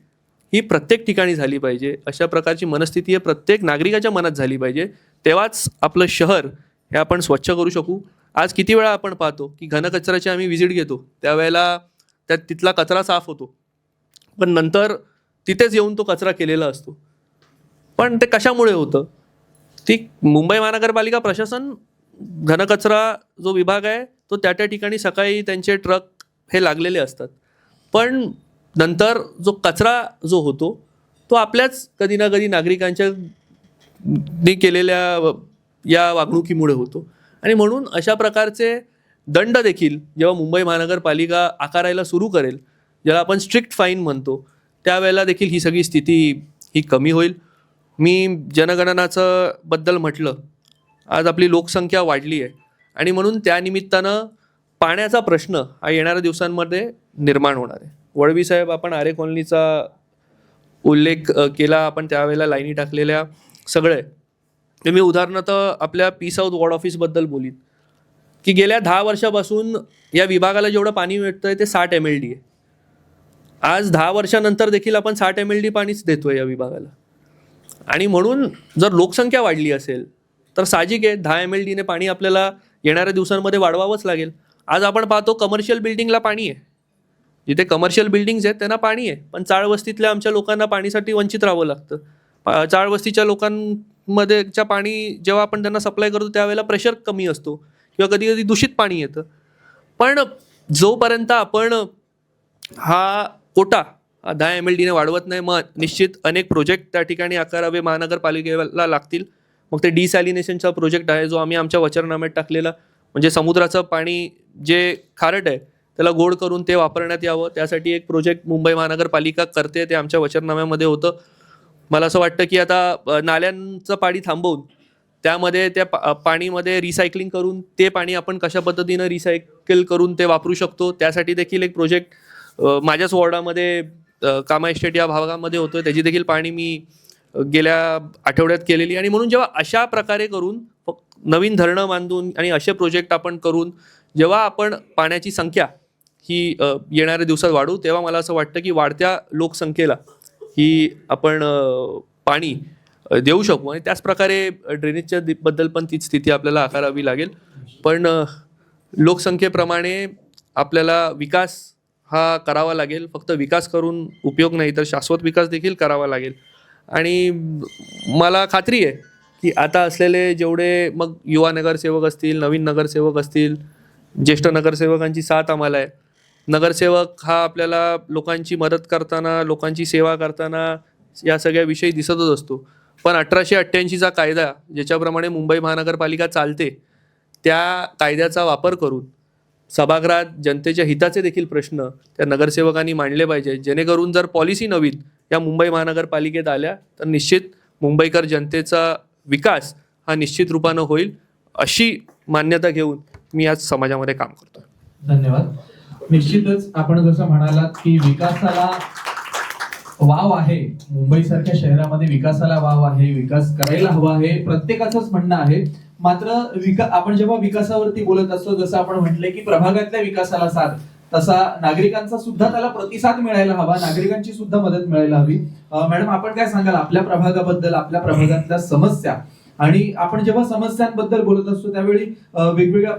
ही प्रत्येक ठिकाणी झाली पाहिजे, अशा प्रकारची मनस्थिती आहे प्रत्येक नागरिकाच्या मनात झाली पाहिजे, तेव्हाच आपलं शहर हे आपण स्वच्छ करू शकू. आज किती वेळा आपण पाहतो की घनकचऱ्याची आम्ही व्हिजिट घेतो, त्यावेळेला तिथला कचरा साफ होतो, पण नंतर तिथेच येऊन तो कचरा केलेला असतो. पण ते कशामुळे होतं? ती मुंबई महानगरपालिका प्रशासन घनकचरा जो विभाग आहे तो त्या ठिकाणी सकाळी त्यांचे ट्रक हे लागलेले असतात, पण नंतर जो कचरा जो होतो तो आपल्याच कधी ना कधी नागरिकांच्या केलेल्या या वागणुकीमुळे होतो. आणि म्हणून अशा प्रकारचे दंड देखील जेव्हा मुंबई महानगरपालिका आकारायला सुरू करेल, ज्याला आपण स्ट्रिक्ट फाईन म्हणतो, त्यावेळेला देखील ही सगळी स्थिती ही कमी होईल. मी जनगणनाचं बद्दल म्हटलं, आज आपली लोकसंख्या वाढली आहे आणि म्हणून त्यानिमित्तानं पाण्याचा प्रश्न हा येणाऱ्या दिवसांमध्ये निर्माण होणार आहे. वळवी साहेब, आपण आरे कॉलनीचा उल्लेख केला, आपण त्यावेळेला लाईनी टाकलेल्या सगळे. मी उदाहरणार्थ आपल्या पी साऊथ वॉर्ड ऑफिसबद्दल बोलीन की गेल्या 10 वर्षापासून या विभागाला जेवढं पाणी मिळतंय ते 60 MLD आहे. आज 10 वर्षानंतर देखील आपण 60 MLD पाणीच देतोय या विभागाला. आणि म्हणून जर लोकसंख्या वाढली असेल तर साहजिक आहे 10 MLDने पाणी आपल्याला येणाऱ्या दिवसांमध्ये वाढवावंच लागेल. आज आपण पाहतो कमर्शियल बिल्डिंगला पाणी आहे, जिथे कमर्शियल बिल्डिंग्स आहेत त्यांना पाणी आहे, पण चाळवस्तीतल्या आमच्या लोकांना पाणीसाठी वंचित राहावं लागतं. चाळवस्तीच्या लोकांमध्येच्या पाणी जेव्हा आपण त्यांना सप्लाय करतो त्यावेळेला प्रेशर कमी असतो किंवा कधी कधी दूषित पाणी येतं. पण जोपर्यंत आपण हा कोटा 10 MLDने वाढवत नाही, मग निश्चित अनेक प्रोजेक्ट त्या ठिकाणी आकारावे महानगरपालिकेला लागतील. मग ते डिसॅलिनेशनचा प्रोजेक्ट आहे जो आम्ही आमच्या वचननाम्यात टाकलेला, म्हणजे समुद्राचं पाणी जे खारट आहे त्याला गोड करून ते वापरण्यात यावं, त्यासाठी एक प्रोजेक्ट मुंबई महानगरपालिका करते, ते आमच्या वचननाम्यामध्ये होतं. मला असं वाटतं की आता नाल्यांचं पाणी थांबवून त्यामध्ये त्या पाणीमध्ये रिसायकलिंग करून ते पाणी आपण कशा पद्धतीनं रिसायकल करून ते वापरू शकतो, त्यासाठी देखील एक प्रोजेक्ट माझ्याच वॉर्डामध्ये कामा इस्टेट या भागामध्ये होतं, त्याची देखील पाणी मी गेल्या आठवड्यात केलेली. आणि म्हणून जेव्हा अशा प्रकारे करून नवीन धरणं बांधून आणि असे प्रोजेक्ट आपण करून जेव्हा आपण पाण्याची संख्या ही येणाऱ्या दिवसात वाढू, तेव्हा मला असं वाटतं की वाढत्या लोकसंख्येला ही आपण पाणी देऊ शकू आणि त्याच प्रकारे ड्रेनेजच्या बद्दल पण तीच स्थिती आपल्याला आकारावी लागेल. पण लोकसंख्येप्रमाणे आपल्याला विकास हा करावा लागेल. फक्त विकास करून उपयोग नाही तर शाश्वत विकास देखील करावा लागेल. आणि मला खात्री आहे की आता असलेले जेवढे मग युवा नगरसेवक असतील, नवीन नगरसेवक असतील, ज्येष्ठ नगरसेवकांची साथ आम्हाला आहे. नगरसेवक हा आपल्याला लोकांची मदत करताना, लोकांची सेवा करताना या सगळ्या विषयी दिसतच असतो. पण 1888चा कायदा ज्याच्याप्रमाणे मुंबई महानगरपालिका चालते, त्या कायद्याचा वापर करून सभागृहात जनतेच्या हिताचे देखील प्रश्न त्या नगरसेवकांनी मांडले पाहिजे, जेणेकरून जर पॉलिसी नवीन या मुंबई महानगरपालिकेत आल्या तर निश्चित मुंबईकर जनतेचा विकास हा निश्चित रूपानं होईल, अशी मान्यता घेऊन मी आज समाजामध्ये काम करतो. धन्यवाद. निश्चितच आपण जसं म्हणालात की विकासाला वाव आहे, मुंबईसारख्या शहरामध्ये विकासाला वाव आहे, विकास करायला हवा आहे, प्रत्येकाचंच म्हणणं आहे. मात्र आपण जेव्हा विकासावरती बोलत असतो, जसं आपण म्हटलंय की प्रभागातल्या विकासाला साथ, तसा नागरिकांचा सुद्धा त्याला प्रतिसाद मिळायला हवा, नागरिकांची सुद्धा मदत मिळायला हवी. मॅडम, आपण काय सांगाल आपल्या प्रभागाबद्दल, आपल्या प्रभागातल्या समस्या? आणि आपण जेव्हा समस्यांबद्दल बोलत असतो त्यावेळी वेगवेगळ्या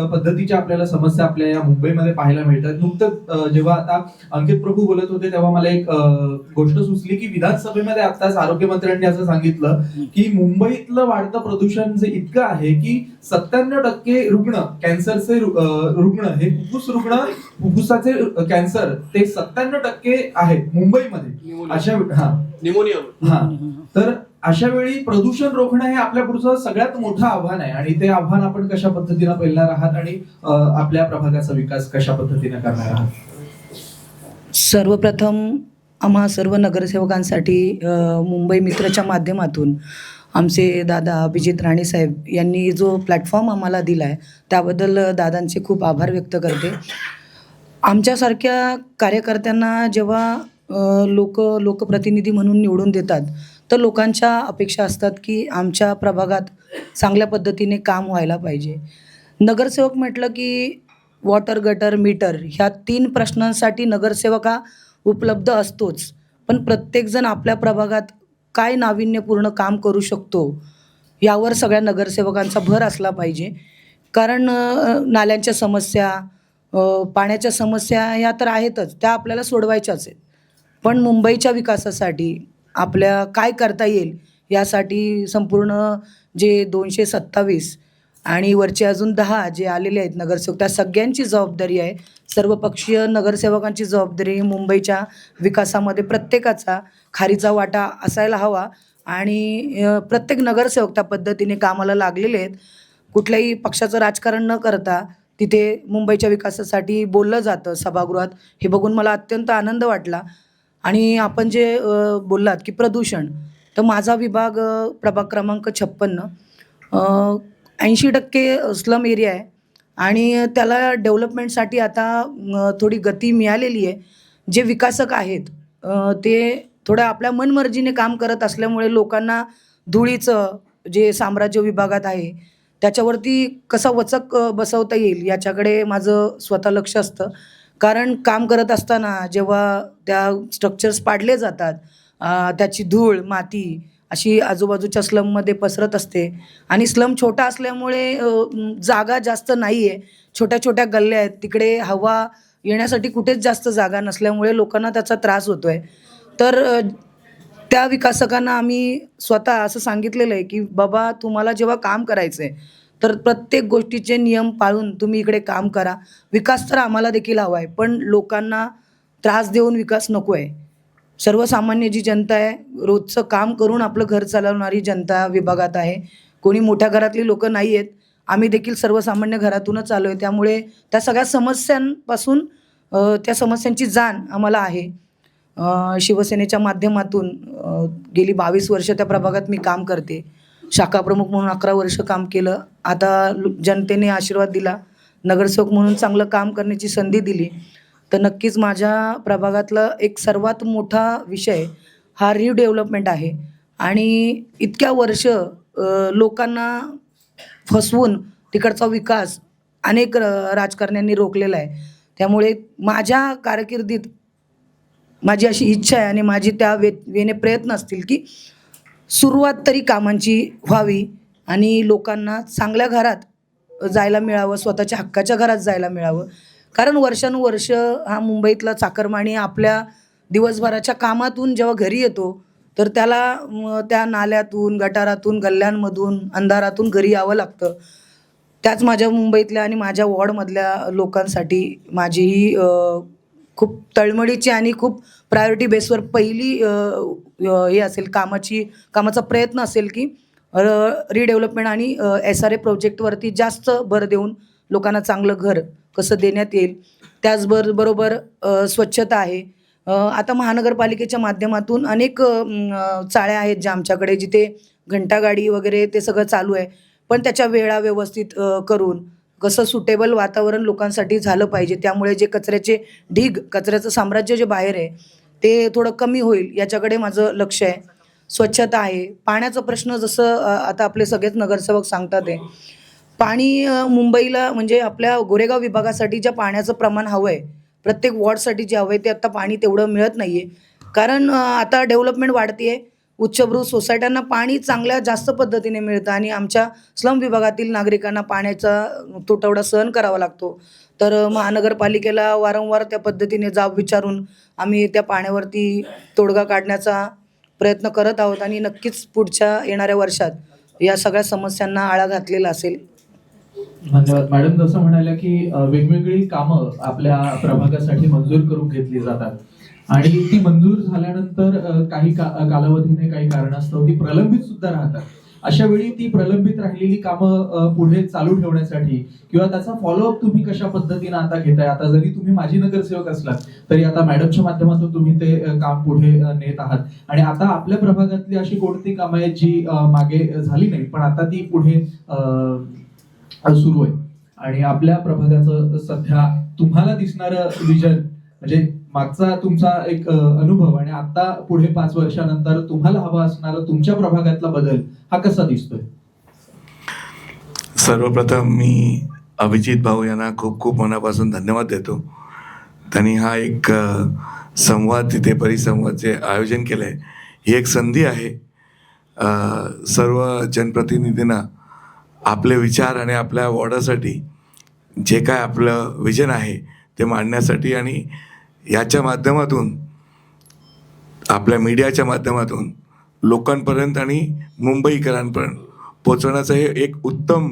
पद्धतीच्या आपल्याला समस्या आपल्या या मुंबईमध्ये पाहायला मिळतात. नुकतंच जेव्हा आता अंकित प्रभू बोलत होते तेव्हा मला एक गोष्ट सुचली की विधानसभेमध्ये आताच आरोग्यमंत्र्यांनी असं सांगितलं की मुंबईतलं वाढतं प्रदूषण जे इतकं आहे की 97% रुग्ण, कॅन्सरचे रुग्ण हे फुफ्फुसाचे कॅन्सर ते 97% आहेत मुंबईमध्ये. निमोनिया. तर अशा वेळी प्रदूषण रोखणं हे आपल्या पुढचं सगळ्यात मोठं आव्हान आहे. आणि ते आव्हान आपण कशा पद्धतीने पेलणार आहात आणि आपल्या प्रभागाचा विकास कशा पद्धतीने करणार आहात? सर्वप्रथम आम्हा सर्व नगरसेवकांसाठी मुंबई मित्रच्या माध्यमातून आमचे दादा अभिजित राणे साहेब यांनी जो प्लॅटफॉर्म आम्हाला दिला आहे त्याबद्दल दादांचे खूप आभार व्यक्त करते. आमच्यासारख्या कार्यकर्त्यांना जेव्हा लोकप्रतिनिधी म्हणून निवडून देतात तर लोकांच्या अपेक्षा असतात की आमच्या प्रभागात चांगल्या पद्धतीने काम व्हायला पाहिजे. नगरसेवक म्हटलं की वॉटर, गटर, मीटर ह्या 3 प्रश्नांसाठी नगरसेवक हा उपलब्ध असतोच. पण प्रत्येकजण आपल्या प्रभागात काय नाविन्यपूर्ण काम करू शकतो यावर सगळ्या नगरसेवकांचा भर असला पाहिजे. कारण नाल्यांच्या समस्या, पाण्याच्या समस्या ह्या तर आहेतच, त्या आपल्याला सोडवायच्याच आहेत. पण मुंबईच्या विकासासाठी आपल्या काय करता येईल यासाठी संपूर्ण जे 227 आणि वरचे अजून 10 जे आलेले आहेत नगरसेवक, त्या सगळ्यांची जबाबदारी आहे. सर्वपक्षीय नगरसेवकांची जबाबदारी मुंबईच्या विकासामध्ये प्रत्येकाचा खारीचा वाटा असायला हवा. आणि प्रत्येक नगरसेवक त्या पद्धतीने कामाला लागलेले आहेत. कुठल्याही पक्षाचं राजकारण न करता तिथे मुंबईच्या विकासासाठी बोललं जातं सभागृहात, हे बघून मला अत्यंत आनंद वाटला. आणि आपण जे बोललात की प्रदूषण, तर माझा विभाग प्रभाग क्रमांक 56 80% स्लम एरिया आहे आणि त्याला डेव्हलपमेंटसाठी आता थोडी गती मिळालेली आहे. जे विकासक आहेत ते थोडं आपल्या मनमर्जीने काम करत असल्यामुळे लोकांना धुळीचं जे साम्राज्य विभागात आहे त्याच्यावरती कसा वचक बसवता येईल याच्याकडे माझं स्वतः लक्ष असतं. कारण काम करत असताना जेव्हा त्या स्ट्रक्चर्स पाडले जातात त्याची धूळ, माती अशी आजूबाजूच्या स्लममध्ये पसरत असते. आणि स्लम छोटा असल्यामुळे जागा जास्त नाही आहे, छोट्या छोट्या गल्ल्या आहेत, तिकडे हवा येण्यासाठी कुठेच जास्त जागा नसल्यामुळे लोकांना त्याचा त्रास होतो आहे. तर त्या विकासकांना आम्ही स्वतः असं सांगितलेलं आहे की बाबा, तुम्हाला जेव्हा काम करायचं आहे तर प्रत्येक गोष्टीचे नियम पाळून तुम्ही इकडे काम करा. विकास तर आम्हाला देखील हवा आहे, पण लोकांना त्रास देऊन विकास नको आहे. सर्वसामान्य जी जनता आहे, रोजचं काम करून आपलं घर चालवणारी जनता विभागात आहे. कोणी मोठ्या घरातली लोकं नाही आहेत, आम्ही देखील सर्वसामान्य घरातूनच आलो आहे. त्यामुळे त्या सगळ्या समस्यांपासून त्या समस्यांची जाण आम्हाला आहे. शिवसेनेच्या माध्यमातून गेली 22 वर्ष त्या प्रभागात मी काम करते. शाखा प्रमुख म्हणून 11 वर्ष काम केलं. आता जनतेने आशीर्वाद दिला, नगरसेवक म्हणून चांगलं काम करण्याची संधी दिली. तर नक्कीच माझ्या प्रभागातला एक सर्वात मोठा विषय हा रिडेव्हलपमेंट आहे. आणि इतक्या वर्ष लोकांना फसवून तिकडचा विकास अनेक राजकारण्यांनी रोखलेला आहे. त्यामुळे माझ्या कारकिर्दीत माझी अशी इच्छा आहे आणि माझी त्या वेने प्रयत्न असतील की सुरुवात तरी कामांची व्हावी आणि लोकांना चांगल्या घरात जायला मिळावं, स्वतःच्या हक्काच्या घरात जायला मिळावं. कारण वर्षानुवर्ष हा मुंबईतला चाकरमानी आपल्या दिवसभराच्या कामातून जेव्हा घरी येतो तर त्याला त्या नाल्यातून, गटारातून, गल्ल्यांमधून, अंधारातून घरी यावं लागतं. त्याच माझ्या मुंबईतल्या आणि माझ्या वॉर्डमधल्या लोकांसाठी माझी ही खूप तळमळीची आणि खूप प्रायोरिटी बेसवर पहिली हे असेल, कामाचा प्रयत्न असेल की रिडेव्हलपमेंट आणि SRA प्रोजेक्टवरती जास्त भर देऊन लोकांना चांगलं घर कसं देण्यात येईल. त्याचबरोबर स्वच्छता आहे. आता महानगरपालिकेच्या माध्यमातून अनेक चाळ्या आहेत ज्या आमच्याकडे, जिथे घंटागाडी वगैरे ते सगळं चालू आहे. पण त्याच्या वेळा व्यवस्थित करून कसं सुटेबल वातावरण लोकांसाठी झालं पाहिजे. त्यामुळे जे कचऱ्याचे ढीग, कचऱ्याचं साम्राज्य जे बाहेर आहे ते थोडं कमी होईल याच्याकडे माझं लक्ष आहे. स्वच्छता आहे. पाण्याचा प्रश्न जसं आता आपले सगळेच नगरसेवक सांगतात आहे, पाणी मुंबईला म्हणजे आपल्या गोरेगाव विभागासाठी ज्या पाण्याचं प्रमाण हवं आहे, प्रत्येक वॉर्डसाठी जे हवं आहे ते आत्ता पाणी तेवढं मिळत नाही आहे. कारण आता डेव्हलपमेंट वाढते आहे, उच्चभ्रू सोसायट्यांना पाणी चांगल्या जास्त पद्धतीने मिळतं आणि आमच्या स्लम विभागातील नागरिकांना पाण्याचा तुटवडा सहन करावा लागतो. तर महानगरपालिकेला वारंवार त्या पद्धतीने जाब विचारून आम्ही त्या पाण्यावरती तोडगा काढण्याचा प्रयत्न करत आहोत आणि नक्कीच पुढच्या येणाऱ्या वर्षात या सगळ्या समस्यांना आळा घातलेला असेल. धन्यवाद. मॅडम जसं म्हणाल्या की वेगवेगळी कामं आपल्या प्रभागासाठी मंजूर करून घेतली जातात आणि ती मंजूर झाल्यानंतर काही कालावधीने काही कारणास्तव ती प्रलंबित सुद्धा राहतात. अशा वेळी ती प्रलंबित राहिलेली कामं पुढे चालू ठेवण्यासाठी किंवा त्याचा फॉलोअप तुम्ही कशा पद्धतीने आता घेताय? आता जरी तुम्ही माजी नगरसेवक असलात तरी आता मॅडमच्या माध्यमातून तुम्ही ते काम पुढे नेत आहात आणि आता आपल्या प्रभागातली अशी कोणती कामं आहेत जी मागे झाली नाही पण आता ती पुढे सुरू आहे आणि आपल्या प्रभागाचं सध्या तुम्हाला दिसणारं विजन म्हणजे मागचा तुमचा एक अनुभव आणि आता पुढे 5 वर्षानंतर तुम्हाला हवा असणारा तुमच्या प्रभागातला बदल हा कसा दिसतोय? सर्वप्रथम मी अभिजित भाऊ यांना खूप खूप मनापासून धन्यवाद देतो. त्यांनी हा एक संवाद तिथे परिसंवादचे आयोजन केलं आहे. ही एक संधी आहे सर्व जनप्रतिनिधींना आपले विचार आणि आपल्या वॉर्डासाठी जे काय आपलं विजन आहे ते मांडण्यासाठी आणि याच्या माध्यमातून आपल्या मीडियाच्या माध्यमातून लोकांपर्यंत आणि मुंबईकरांपर्यंत पोचवण्याचं हे एक उत्तम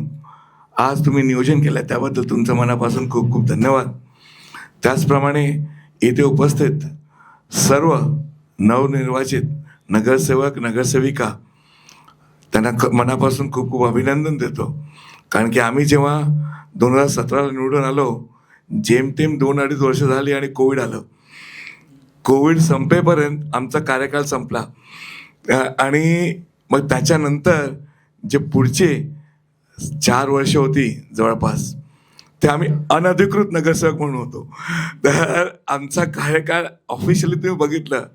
आज तुम्ही नियोजन केलं आहे, त्याबद्दल तुमचं मनापासून खूप खूप धन्यवाद. त्याचप्रमाणे येथे उपस्थित सर्व नवनिर्वाचित नगरसेवक नगरसेविका त्यांना मनापासून खूप खूप अभिनंदन देतो. कारण की आम्ही जेव्हा 2017ला निवडून आलो, जेमतेम 2-2.5 वर्ष झाली आणि कोविड आलं. कोविड संपेपर्यंत आमचा कार्यकाल संपला आणि मग त्याच्यानंतर जे पुढचे 4 वर्ष होती जवळपास ते आम्ही अनधिकृत नगरसेवक म्हणून होतो. तर आमचा कार्यकाळ ऑफिशियली तुम्ही बघितलं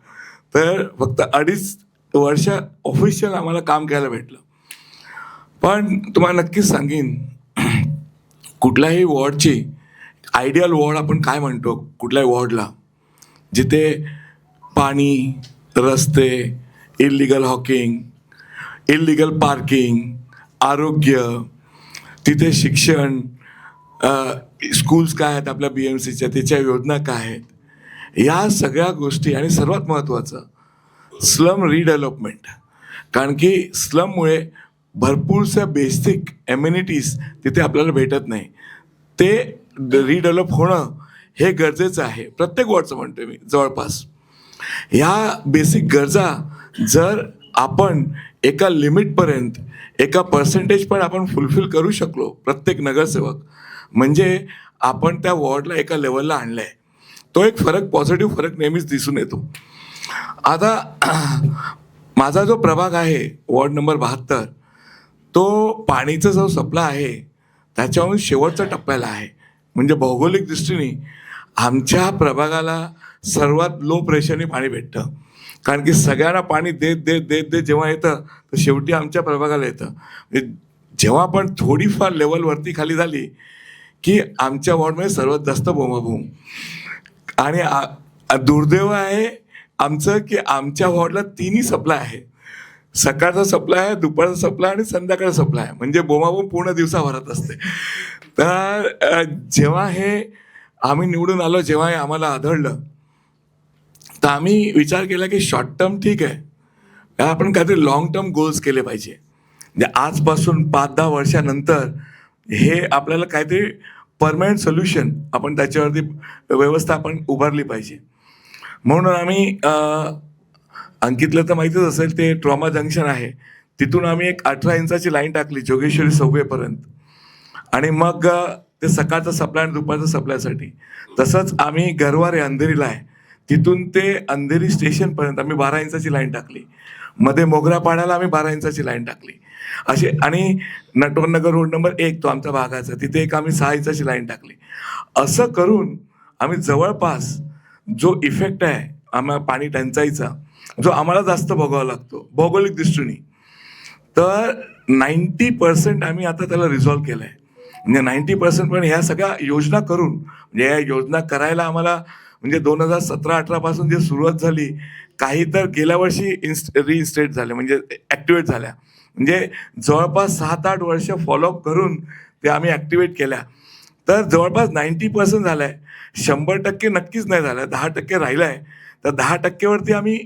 तर फक्त 2.5 वर्ष ऑफिशियल आम्हाला काम करायला भेटलं. पण तुम्हाला नक्कीच सांगेन, कुठल्याही वॉर्डची आयडियल वॉर्ड आपण काय म्हणतो, कुठल्याही वॉर्डला जिथे पाणी, रस्ते, इल्लिगल हॉकिंग, इल्लिगल पार्किंग, आरोग्य, तिथे शिक्षण, स्कूल्स काय आहेत आपल्या BMCच्या, त्याच्या योजना काय आहेत, या सगळ्या गोष्टी आणि सर्वात महत्त्वाचं स्लम रिडेव्हलपमेंट. कारण की स्लममुळे भरपूरशा बेसिक एम्युनिटीज तिथे आपल्याला भेटत नाही. ते रिडेव्हलप होणं हे गरजेचं आहे. प्रत्येक वॉर्डचं म्हणतो मी जवळपास. ह्या बेसिक गरजा जर आपण एका लिमिटपर्यंत एका पर्सेंटेज पण आपण फुलफिल करू शकलो प्रत्येक नगरसेवक, म्हणजे आपण त्या वॉर्डला एका लेवलला आणलं आहे. तो एक फरक, पॉझिटिव्ह फरक नेहमीच दिसून येतो. आता माझा जो प्रभाग आहे वॉर्ड नंबर 72, तो पाणीचा जो सप्लाय आहे त्याच्याहून शेवटच्या टप्प्याला आहे. म्हणजे भौगोलिक दृष्टीने आमच्या प्रभागाला सर्वात लो प्रेशरने पाणी भेटतं. कारण की सगळ्यांना पाणी देत देत देत देत जेव्हा येतं तर शेवटी आमच्या प्रभागाला येतं. म्हणजे जेव्हा पण थोडीफार लेवल वरती खाली झाली की आमच्या वॉर्डमध्ये सर्वात जास्त बोंबाबोंब. आणि दुर्दैव आहे आमचं की आमच्या वॉर्डला 3ही सप्लाय आहे. सकाळचा सप्लाय आहे, दुपारचा सप्लाय आणि संध्याकाळचा सप्लाय आहे. म्हणजे बोंबाबोंब पूर्ण दिवसाभरात असते. तर जेव्हा हे आम्ही निवडून आलो, जेव्हा हे आम्हाला आढळलं, तर आम्ही विचार केला की शॉर्ट टर्म ठीक आहे, आपण काहीतरी लॉंग टर्म गोल्स केले पाहिजे. म्हणजे आजपासून 5-10 वर्षानंतर हे आपल्याला काहीतरी परमनंट सोल्युशन आपण त्याच्यावरती व्यवस्था आपण उभारली पाहिजे. म्हणून आम्ही अंकितला तर माहितीच असेल, ते ट्रॉमा जंक्शन आहे, तिथून आम्ही एक 18 इंचाची लाईन टाकली जोगेश्वरी सव्वेपर्यंत. आणि मग ते सकाळचा सप्लाय आणि दुपारचा सप्लायसाठी. तसंच आम्ही गरवारे अंधेरीला आहे, तिथून ते अंधेरी स्टेशनपर्यंत आम्ही 12 इंचाची लाईन टाकली. मध्ये मोगरापाड्याला आम्ही 12 इंचाची लाईन टाकली असे. आणि नटवरनगर रोड नंबर 1 तो आमचा भागाचा, तिथे एक आम्ही 6 इंचाची लाईन टाकली. असं करून आम्ही जवळपास जो इफेक्ट आहे आम्हाला पाणी टंचाईचा, जो आम्हाला जास्त भोगावा लागतो भौगोलिक दृष्टीने, तर 90% आम्ही आता त्याला रिझॉल्व्ह केलं आहे. म्हणजे 90% पण ह्या सगळ्या योजना करून, म्हणजे या योजना करायला आम्हाला म्हणजे 2017-18 पासून जे सुरुवात झाली, काही तर गेल्या वर्षी रिइन्स्टेट झाले, म्हणजे ॲक्टिवेट झाल्या. म्हणजे जवळपास 7-8 वर्ष फॉलोअप करून ते आम्ही ॲक्टिवेट केल्या. तर जवळपास 90% झालं आहे. 100% नक्कीच नाही झालं, 10% राहिलं आहे. तर 10%वरती आम्ही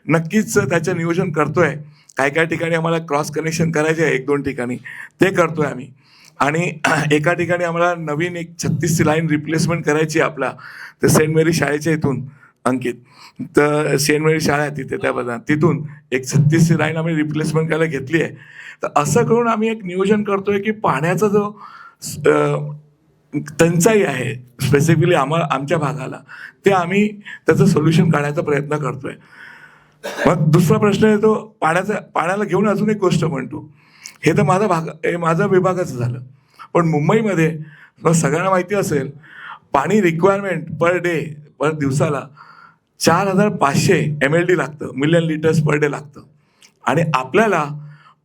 नक्कीच त्याचं नियोजन करतो आहे. काही ठिकाणी आम्हाला क्रॉस कनेक्शन करायचे आहे, 1-2 ठिकाणी ते करतो आहे आम्ही. आणि एका ठिकाणी आम्हाला नवीन एक 36ची लाईन रिप्लेसमेंट करायची आहे आपला, तर सेंट मेरी शाळेच्या इथून अंकित, तर सेंट मेरी शाळा आहे तिथे, त्या तिथून एक 36ची लाईन आम्ही रिप्लेसमेंट करायला घेतली आहे. तर असं करून आम्ही एक नियोजन करतोय की पाण्याचा जो टंचाई आहे स्पेसिफिकली आमच्या भागाला, ते आम्ही त्याचं सोल्युशन काढायचा प्रयत्न करतोय. मग दुसरा प्रश्न येतो पाण्याला घेऊन अजून एक गोष्ट म्हणतो, हे तर माझा विभागाचं झालं. पण मुंबईमध्ये सगळ्यांना माहिती असेल, पाणी रिक्वायरमेंट पर दिवसाला 4500 MLD लागतं, मिलियन लिटर्स पर डे लागतं. आणि आपल्याला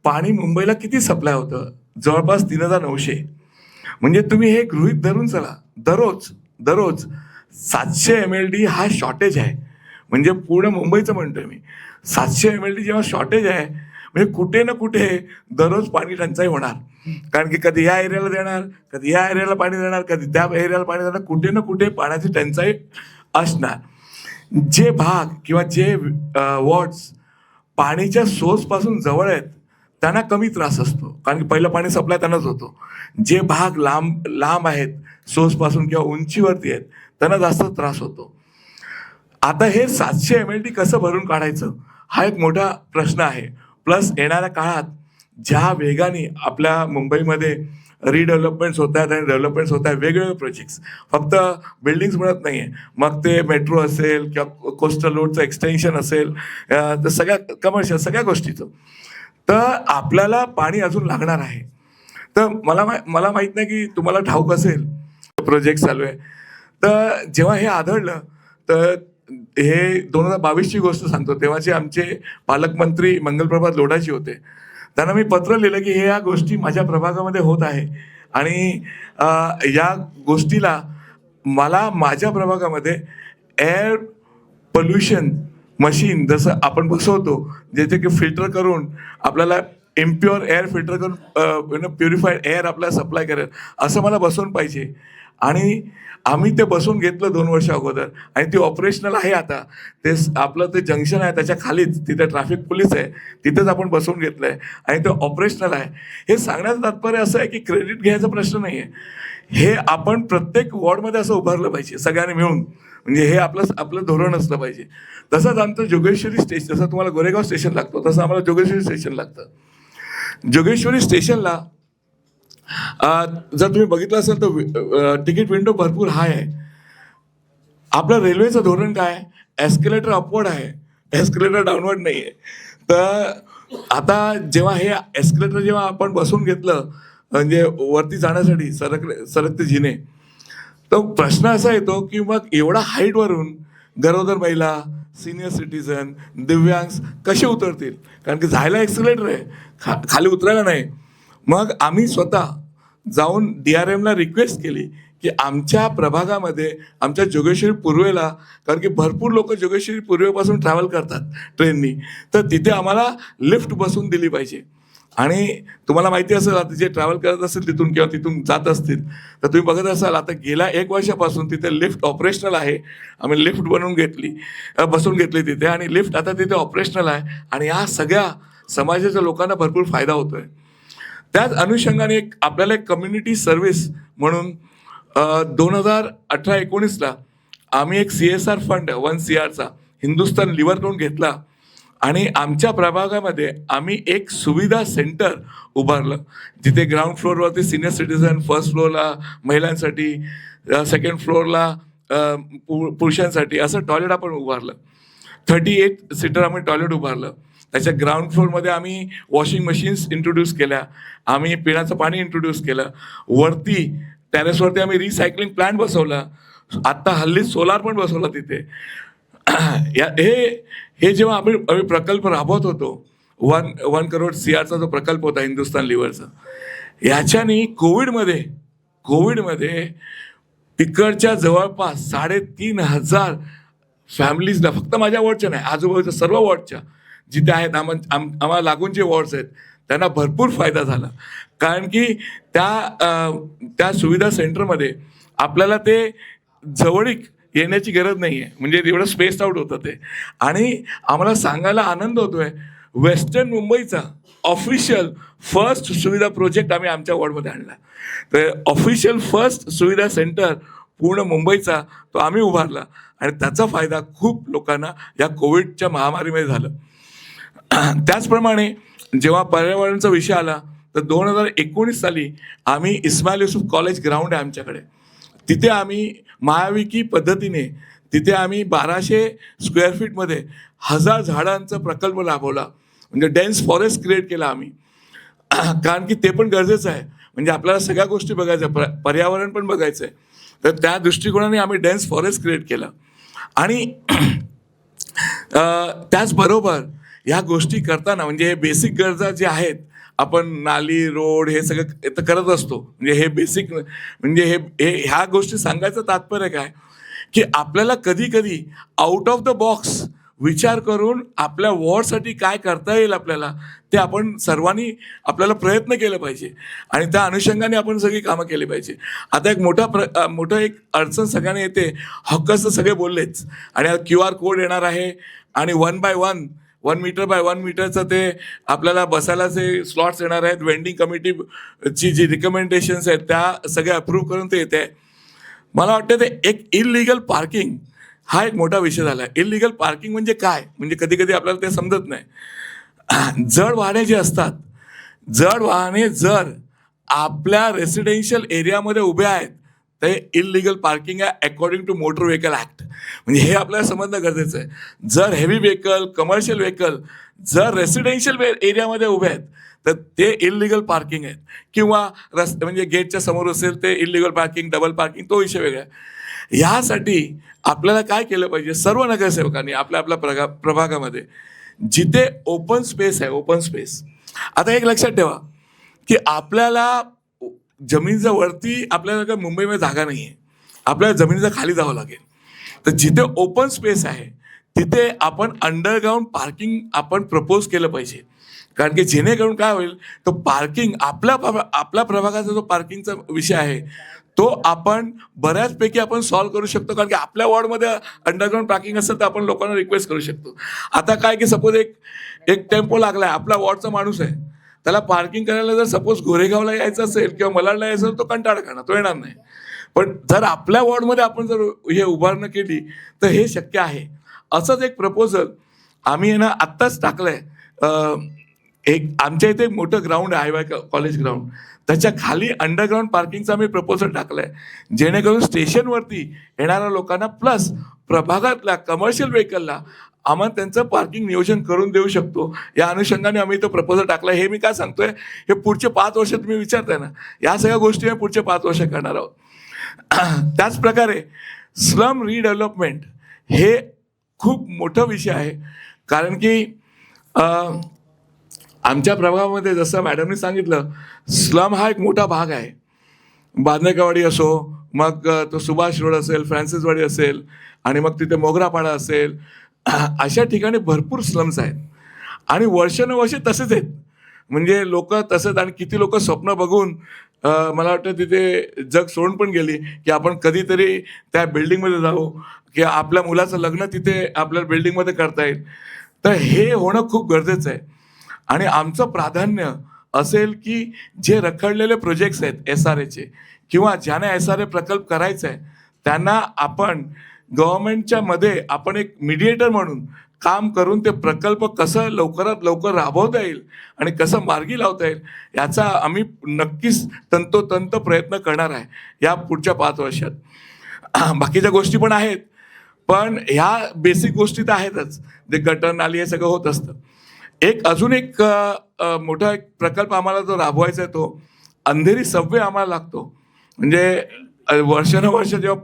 पाणी मुंबईला किती सप्लाय होतं? जवळपास 3900. म्हणजे तुम्ही हे गृहीत धरून चला, दररोज 700 MLD हा शॉर्टेज आहे. म्हणजे पूर्ण मुंबईचं म्हणतोय मी. 700 MLD जेव्हा शॉर्टेज आहे, म्हणजे कुठे ना कुठे दररोज पाणी टंचाई होणार. कारण की कधी या एरियाला देणार, कधी या एरियाला पाणी देणार, कधी त्या एरियाला पाणी देणार, कुठे ना कुठे पाण्याची टंचाई असणार. जे भाग किंवा जे वॉर्ड्स पाणीच्या सोर्सपासून जवळ आहेत त्यांना कमी त्रास असतो, कारण की पहिलं पाणी सप्लाय त्यांनाच होतो. जे भाग लांब आहेत सोर्सपासून किंवा उंचीवरती आहेत त्यांना जास्त त्रास होतो. आता हे 700 MLD कसं भरून काढायचं हा एक मोठा प्रश्न आहे. प्लस येणाऱ्या काळात ज्या वेगाने आपल्या मुंबईमध्ये रिडेव्हलपमेंट्स होत आहेत आणि डेव्हलपमेंट्स होत आहेत, वेगवेगळे प्रोजेक्ट्स, फक्त बिल्डिंग्स म्हणत नाही आहे, मग ते मेट्रो असेल किंवा कोस्टल रोडचं एक्सटेन्शन असेल, तर सगळ्या कमर्शियल सगळ्या गोष्टीचं, तर आपल्याला पाणी अजून लागणार आहे. तर मला माहीत नाही की तुम्हाला ठाऊक असेल प्रोजेक्ट चालू आहे. तर जेव्हा हे आढळलं, तर हे 2022ची गोष्ट सांगतो, तेव्हाचे आमचे पालकमंत्री मंगलप्रभात लोढाजी होते. त्यांना मी पत्र लिहिलं की हे या गोष्टी माझ्या प्रभागामध्ये होत आहे आणि या गोष्टीला मला माझ्या प्रभागामध्ये एअर पोल्युशन मशीन जसं आपण बसवतो, ज्याचे की फिल्टर करून आपल्याला इम्प्युअर एअर फिल्टर करून प्युरिफाईड एअर आपल्याला सप्लाय करेल, असं मला बसवून पाहिजे. आणि आम्ही ते बसवून घेतलं 2 वर्ष अगोदर आणि ते ऑपरेशनल आहे आता. ते आपलं ते जंक्शन आहे त्याच्या खालीच, तिथे ट्रॅफिक पोलीस आहे, तिथेच आपण बसवून घेतलं आहे आणि ते ऑपरेशनल आहे. हे सांगण्याचं तात्पर्य असं आहे की क्रेडिट घ्यायचा प्रश्न नाही आहे, हे आपण प्रत्येक वॉर्डमध्ये असं उभारलं पाहिजे सगळ्यांनी मिळून. म्हणजे हे आपलं धोरण असलं पाहिजे. तसंच आमचं जोगेश्वरी स्टेशन, जसं तुम्हाला गोरेगाव स्टेशन लागतो तसं आम्हाला जोगेश्वरी स्टेशन लागतं. जोगेश्वरी स्टेशनला जर तुम्ही बघितलं असेल तर तिकीट विंडो भरपूर हाय आहे. आपलं रेल्वेचं धोरण काय आहे? एस्केलेटर अपवर्ड आहे, एस्केलेटर डाऊनवर्ड नाही आहे. तर आता जेव्हा हे एस्केलेटर जेव्हा आपण बसवून घेतलं म्हणजे वरती जाण्यासाठी सरकते जिने, तर प्रश्न असा येतो की मग एवढा हाईटवरून गरोदर महिला, सिनियर सिटीजन, दिव्यांग कसे उतरतील? कारण की जायला एक्सिलेटर आहे, खाली उतरायला नाही. मग आम्ही स्वतः जाऊन DRMला रिक्वेस्ट केली की आमच्या प्रभागामध्ये आमच्या जोगेश्वरी पूर्वेला, कारण की भरपूर लोक जोगेश्वरी पूर्वेपासून ट्रॅव्हल करतात ट्रेननी, तर तिथे आम्हाला लिफ्ट बसवून दिली पाहिजे. आणि तुम्हाला माहिती असेल आता जे ट्रॅव्हल करत असेल तिथून किंवा तिथून जात असतील तर तुम्ही बघत असाल आता गेल्या 1 वर्षापासून तिथे लिफ्ट ऑपरेशनल आहे. आम्ही लिफ्ट बसवून घेतली तिथे आणि लिफ्ट आता तिथे ऑपरेशनल आहे आणि या सगळ्या समाजाच्या लोकांना भरपूर फायदा होतोय. त्याच अनुषंगाने आपल्याला एक कम्युनिटी सर्व्हिस म्हणून 2018-19ला आम्ही एक CSR फंड 1 CRचा हिंदुस्थान लिव्हरकडून घेतला आणि आमच्या प्रभागामध्ये आम्ही एक सुविधा सेंटर उभारलं, जिथे ग्राउंड फ्लोअरवरती सिनियर सिटीजन, फर्स्ट फ्लोअरला महिलांसाठी, सेकंड फ्लोअरला पुरुषांसाठी असं टॉयलेट आपण उभारलं. 38 सीटर आम्ही टॉयलेट उभारलं. त्याच्या ग्राउंड फ्लोअरमध्ये आम्ही वॉशिंग मशीन्स इंट्रोड्यूस केल्या, आम्ही पिण्याचं पाणी इंट्रोड्यूस केलं. वरती टेरेसवरती आम्ही रिसायकलिंग प्लांट बसवला. आत्ता हल्ली सोलार पण बसवला तिथे. हे जेव्हा आम्ही प्रकल्प राबवत होतो, 1 करोड CRचा जो प्रकल्प होता हिंदुस्थान लिव्हरचा, याच्याने कोविडमध्ये तिकडच्या जवळपास 3,500 फॅमिलीजला, फक्त माझ्या वॉर्डच्या नाही, आजूबाजूच्या सर्व वॉर्डच्या जिथे आहेत, आम्हाला लागून जे वॉर्ड्स आहेत त्यांना भरपूर फायदा झाला. कारण की त्या सुविधा सेंटरमध्ये आपल्याला ते जवळीक येण्याची गरज नाही आहे, म्हणजे एवढं स्पेस आउट होतं ते. आणि आम्हाला सांगायला आनंद होतोय, वेस्टर्न मुंबईचा ऑफिशियल फर्स्ट सुविधा प्रोजेक्ट आम्ही आमच्या वॉर्डमध्ये आणला. तर ऑफिशियल फर्स्ट सुविधा सेंटर पूर्ण मुंबईचा तो आम्ही उभारला आणि त्याचा फायदा खूप लोकांना या कोविडच्या महामारीमध्ये झाला. त्याचप्रमाणे जेव्हा पर्यावरणाचा विषय आला तर 2019 साली आम्ही इस्माईल युसूफ कॉलेज ग्राउंड आहे आमच्याकडे, तिथे आम्ही महाविकी पद्धतीने तिथे आम्ही 1200 स्क्वेअर फीटमध्ये 1000 झाडांचा प्रकल्प राबवला. म्हणजे डेन्स फॉरेस्ट क्रिएट केला आम्ही, कारण की ते पण गरजेचं आहे. म्हणजे आपल्याला सगळ्या गोष्टी बघायच्या, पर्यावरण पण बघायचं आहे, तर त्या दृष्टिकोनाने आम्ही डेन्स फॉरेस्ट क्रिएट केलं. आणि त्याचबरोबर ह्या गोष्टी करताना म्हणजे हे बेसिक गरजा जे आहेत, आपण नाली, रोड हे सगळं तर करत असतो. म्हणजे हे बेसिक, म्हणजे ह्या गोष्टी सांगायचं तात्पर्य काय की आपल्याला कधी कधी आउट ऑफ द बॉक्स विचार करून आपल्या वॉर्डसाठी काय करता येईल आपल्याला, ते आपण सर्वांनी आपल्याला प्रयत्न केले पाहिजे आणि त्या अनुषंगाने आपण सगळी कामं केली पाहिजे. आता एक मोठं एक अडचण सगळ्यांना येते, हक्काचं सगळे बोललेच, आणि QR कोड येणार आहे आणि 1 by 1 मीटर बाय 1 मीटरचं ते आपल्याला बसायला जे स्लॉट्स येणार आहेत, वेंडिंग कमिटीची जी रिकमेंडेशन्स आहेत त्या सगळ्या अप्रूव्ह करून ते येते. मला वाटतं ते एक इलिगल पार्किंग हा एक मोठा विषय झाला आहे. इलिगल पार्किंग म्हणजे काय, म्हणजे कधी कधी आपल्याला ते समजत नाही. जड वाहने जे असतात, जड वाहने जर आपल्या रेसिडेन्शियल एरियामध्ये उभे आहेत ते इलिगल पार्किंग आहे according to motor vehicle act. म्हणजे हे आपल्याला समजणं गरजेचं आहे. जर हेवी व्हेकल, कमर्शियल व्हेकल जर रेसिडेन्शियल एरियामध्ये उभे आहेत तर ते इलिगल पार्किंग आहेत, किंवा म्हणजे गेटच्या समोर असेल ते इलिगल पार्किंग, डबल पार्किंग, तो विषय वेगळा आहे. ह्यासाठी आपल्याला काय केलं पाहिजे, सर्व नगरसेवकांनी आपल्या प्रभागामध्ये जिथे ओपन स्पेस आहे, ओपन स्पेस, आता एक लक्षात ठेवा की आपल्याला जमिनीच्या वरती आपल्याला काय मुंबईमध्ये जागा नाही आहे, आपल्याला जमिनीच्या खाली जावं लागेल. तर जिथे ओपन स्पेस आहे तिथे आपण अंडरग्राऊंड पार्किंग आपण प्रपोज केलं पाहिजे. कारण की जेणेकरून काय होईल, तो पार्किंग आपल्या प्रभागाचा जो पार्किंगचा विषय आहे तो आपण बऱ्याचपैकी आपण सॉल्व्ह करू शकतो. कारण की आपल्या वॉर्डमध्ये अंडरग्राऊंड पार्किंग असेल तर आपण लोकांना रिक्वेस्ट करू शकतो. आता काय की सपोज एक टेम्पो लागला आहे, आपला वॉर्डचा माणूस आहे, त्याला पार्किंग करायला जर सपोज गोरेगावला यायचं असेल किंवा मलाडला यायचं असेल तो कंटाळा करणार, तो येणार नाही. पण जर आपल्या वॉर्डमध्ये आपण जर हे उभारणं केली तर हे शक्य आहे. असंच एक प्रपोजल आम्ही ना आत्ताच टाकलं आहे. आमच्या इथे एक मोठं ग्राउंड आहे, IY कॉलेज ग्राउंड, त्याच्या खाली अंडरग्राऊंड पार्किंगचा आम्ही प्रपोजल टाकलं आहे, जेणेकरून स्टेशनवरती येणाऱ्या लोकांना प्लस प्रभागातल्या कमर्शियल व्हेकलला आम्हाला त्यांचं पार्किंग नियोजन करून देऊ शकतो. या अनुषंगाने आम्ही तो प्रपोजल टाकला. हे मी काय सांगतोय, हे पुढचे 5 वर्ष तुम्ही विचारताय ना, या सगळ्या गोष्टी आम्ही पुढचे 5 वर्ष करणार आहोत. त्याचप्रकारे स्लम रिडेव्हलपमेंट हे खूप मोठा विषय आहे. कारण की आमच्या प्रभागामध्ये जसं मॅडमनी सांगितलं, स्लम हा एक मोठा भाग आहे. बादनेकावाडी असो, मग तो सुभाष रोड असेल, फ्रान्सिसवाडी असेल, आणि मग तिथे मोगरापाडा असेल, अशा ठिकाणी भरपूर स्लम्स आहेत आणि वर्षानुवर्षे तसेच आहेत. म्हणजे लोक तसंच, आणि किती लोक स्वप्न बघून मला वाटतं तिथे जग सोडून पण गेली की आपण कधीतरी त्या बिल्डिंगमध्ये जाऊ, की आपल्या मुलाचं लग्न तिथे आपल्या बिल्डिंगमध्ये करता येईल. तर हे होणं खूप गरजेचं आहे. आणि आमचं प्राधान्य असेल की जे रखडलेले प्रोजेक्ट्स आहेत SRAचे, किंवा ज्यांना SRA प्रकल्प करायचा आहे त्यांना आपण गव्हर्नमेंटच्या मध्ये आपण एक मीडिएटर म्हणून काम करून ते प्रकल्प कसं लवकरात लवकर राबवता येईल आणि कसं मार्गी लावता येईल याचा आम्ही नक्कीच तंतोतंत प्रयत्न करणार आहे या पुढच्या 5 वर्षात. बाकीच्या गोष्टी पण आहेत, पण ह्या बेसिक गोष्टी तर आहेतच. जे गटर नाली हे सगळं होत असतं. अजून एक मोठा एक प्रकल्प आम्हाला जो राबवायचा आहे तो अंधेरी सबवे आम्हाला लागतो. म्हणजे वर्षानुवर्ष जेव्हा